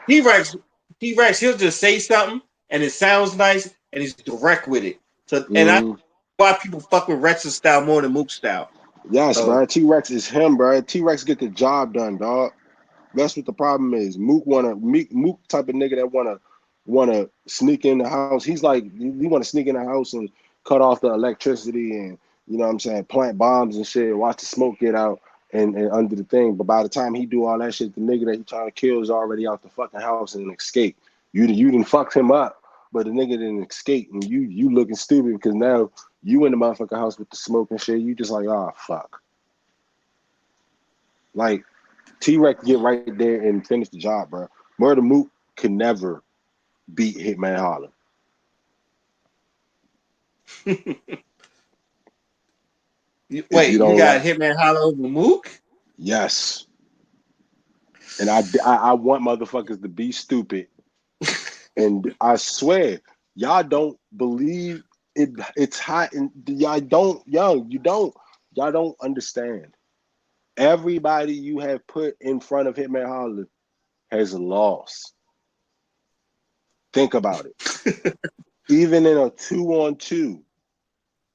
A: T Rex T Rex he'll just say something and it sounds nice and he's direct with it. So and I
B: Mm-hmm.
A: why people fuck with Rex's style more than Mook's style.
B: Yes,
A: So
B: bro. T Rex is him, bro. T Rex get the job done, dog. That's what the problem is. Mook type of nigga that wanna sneak in the house. He's like you want to sneak in the house and cut off the electricity and you know what I'm saying, plant bombs and shit, watch the smoke get out and under the thing. But by the time he do all that shit, the nigga that he trying to kill is already out the fucking house and escape. You didn't fuck him up, but the nigga didn't escape and you looking stupid because now you in the motherfucking house with the smoke and shit. You just like, oh fuck. Like T Rex get right there and finish the job, bro. Murder Mook can never beat Hitman Holler. If you
A: wait, you
B: don't
A: got
B: like,
A: Hitman Hollow over Mook?
B: yes, and I want motherfuckers to be stupid, and I swear y'all don't believe it. It's hot, and y'all don't understand. Everybody you have put in front of Hitman Holler has lost. Think about it. Even in a 2-on-2,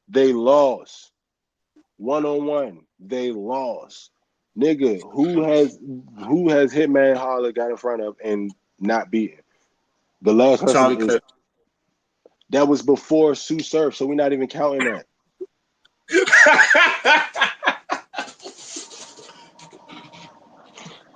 B: they lost. 1-on-1, they lost. Nigga, who has Hitman Holler got in front of and not beaten? The last person
A: Charlie
B: is
A: Clip.
B: that was before Sue Surf, so we're not even counting that.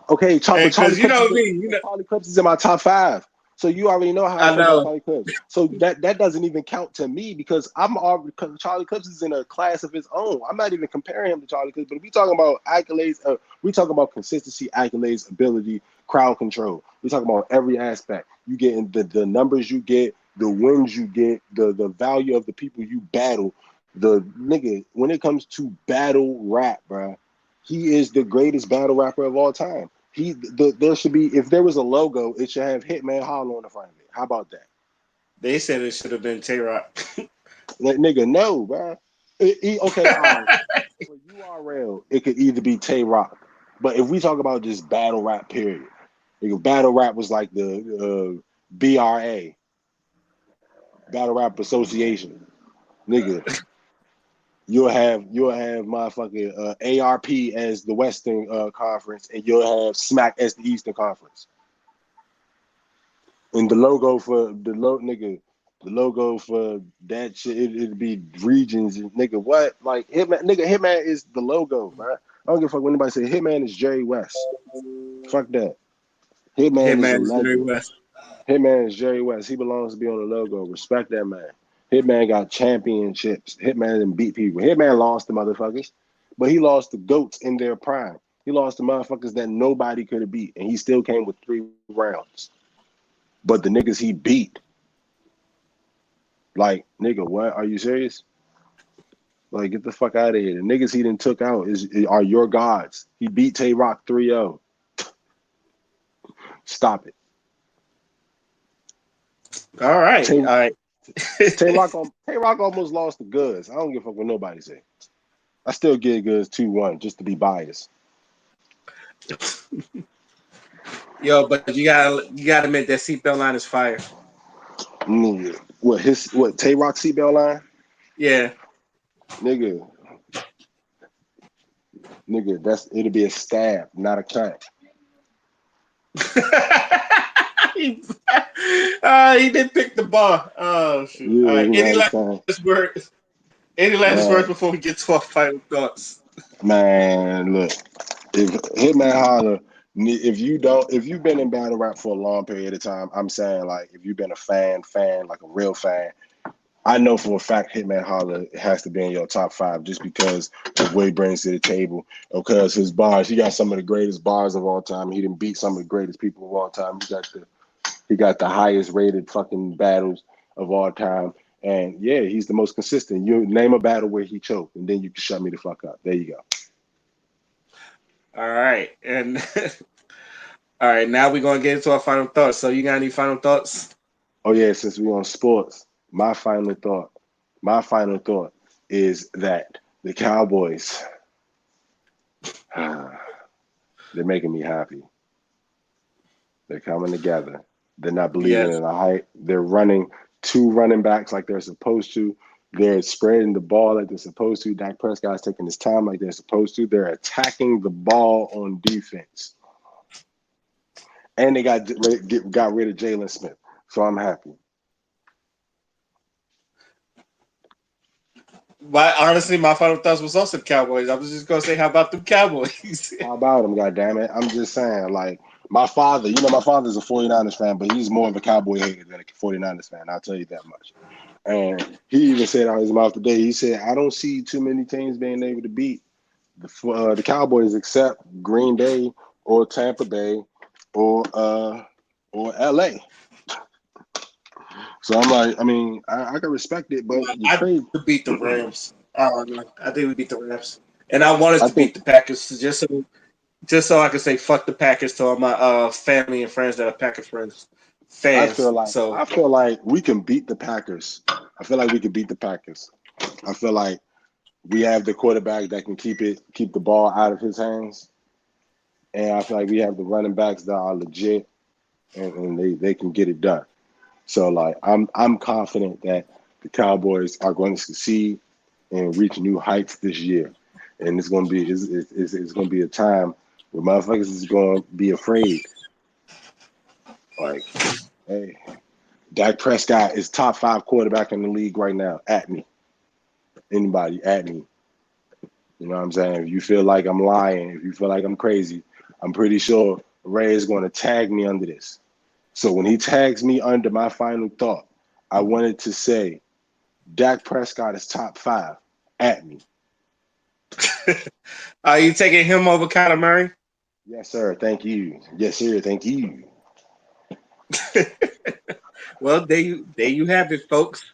B: Okay, but Charlie
A: Because you
B: Clips
A: know
B: is
A: me, you know
B: Charlie Clips is in my top five. So you already know how I
A: I
B: feel about
A: know.
B: Charlie Clips. So that doesn't even count to me because I'm already Charlie Clips is in a class of his own. I'm not even comparing him to Charlie Clips, but we talking about accolades. We talking about consistency, accolades, ability, crowd control. We talking about every aspect. You getting the numbers you get, the wins you get, the value of the people you battle. The nigga when it comes to battle rap, bro, he is the greatest battle rapper of all time. There should be if there was a logo, it should have Hitman Holler on the front of it. How about that?
A: They said it should have been Tay Rock.
B: Like nigga, no, bro. Okay, all right. For URL, it could either be Tay Rock, but if we talk about just battle rap, period, nigga, battle rap was like the BRA, Battle Rap Association, nigga. You'll have motherfucking ARP as the Western Conference, and you'll have Smack as the Eastern Conference. And the logo for that shit, it'd be regions. And nigga, what? Like Hitman is the logo, man. I don't give a fuck when anybody say Hitman is Jerry West. Fuck that. Hitman is a
A: Hitman is Jerry
B: legend.
A: West.
B: Hitman is Jerry West. He belongs to be on the logo. Respect that man. Hitman got championships. Hitman didn't beat people. Hitman lost to motherfuckers, but he lost to goats in their prime. He lost to motherfuckers that nobody could have beat, and he still came with 3 rounds. But the niggas he beat, like, nigga, what? Are you serious? Like, get the fuck out of here. The niggas he done took out are your gods. He beat Tay Rock 3-0. Stop it.
A: All right,
B: Tay,
A: all right.
B: Tay Rock almost lost to Goods. I don't give a fuck what nobody say. I still give Goods 2-1 just to be biased.
A: Yo, but you gotta admit that seatbelt line is fire.
B: Nigga, what Tay Rock seatbelt line?
A: Yeah.
B: Nigga, it'll be a stab, not a cut.
A: He did pick the bar. Oh shoot! All
B: Yeah,
A: right.
B: you know
A: Any
B: what I'm
A: last
B: saying?
A: words? Any last words
B: Man,
A: before we get to our final thoughts?
B: man, look, if Hitman Holler, if you've been in battle rap for a long period of time, I'm saying, like, if you've been a fan, like a real fan, I know for a fact Hitman Holler has to be in your top 5 just because of what he brings to the table. Because his bars, he got some of the greatest bars of all time. He didn't beat some of the greatest people of all time. He got the highest rated fucking battles of all time. And yeah, he's the most consistent. You name a battle where he choked, and then you can shut me the fuck up. There you go.
A: All right, and all right. Now we're gonna get into our final thoughts. So you got any final thoughts?
B: Oh yeah, since we on sports, my final thought is that the Cowboys, they're making me happy. They're coming together. They're not believing
A: Yes.
B: in the hype. They're running 2 running backs like they're supposed to. They're spreading the ball like they're supposed to. Dak Prescott's taking his time like they're supposed to. They're attacking the ball on defense. And they got rid of Jalen Smith. So I'm happy.
A: Honestly, my final thoughts was also the Cowboys. I was just gonna say, how about the Cowboys?
B: How about him, goddammit? I'm just saying, like, my father's a 49ers fan, but he's more of a Cowboy hater than a 49ers fan. I'll tell you that much. And he even said out his mouth today, he said, I don't see too many teams being able to beat the Cowboys except Green Bay or Tampa Bay or LA. So I'm like, I mean, I can respect it, but you
A: I
B: trade.
A: to beat the Rams. I think we beat the Rams, and I wanted
B: I
A: to beat
B: think
A: the Packers just so I can say fuck the Packers to all my family and friends that are Packers fans. So
B: I feel like we can beat the Packers. I feel like we can beat the Packers. I feel like we have the quarterback that can keep the ball out of his hands, and I feel like we have the running backs that are legit, and they can get it done. So like I'm confident that the Cowboys are going to succeed and reach new heights this year, and it's going to be it's going to be a time where motherfuckers is going to be afraid. Like, hey, Dak Prescott is top 5 quarterback in the league right now. At me, anybody at me. You know what I'm saying? If you feel like I'm lying, if you feel like I'm crazy, I'm pretty sure Ray is going to tag me under this. So when he tags me under my final thought, I wanted to say Dak Prescott is top 5 at me.
A: are you taking him over Kyler Murray?
B: Yes, sir. Thank you. Yes, sir. Thank you.
A: Well, there you have it, folks.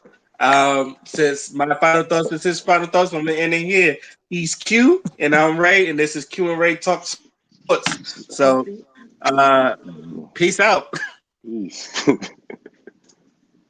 A: Since his final thoughts, I'm ending here. He's Q and I'm Ray, and this is Q and Ray Talk Sports. So, uh, peace out.
B: Peace.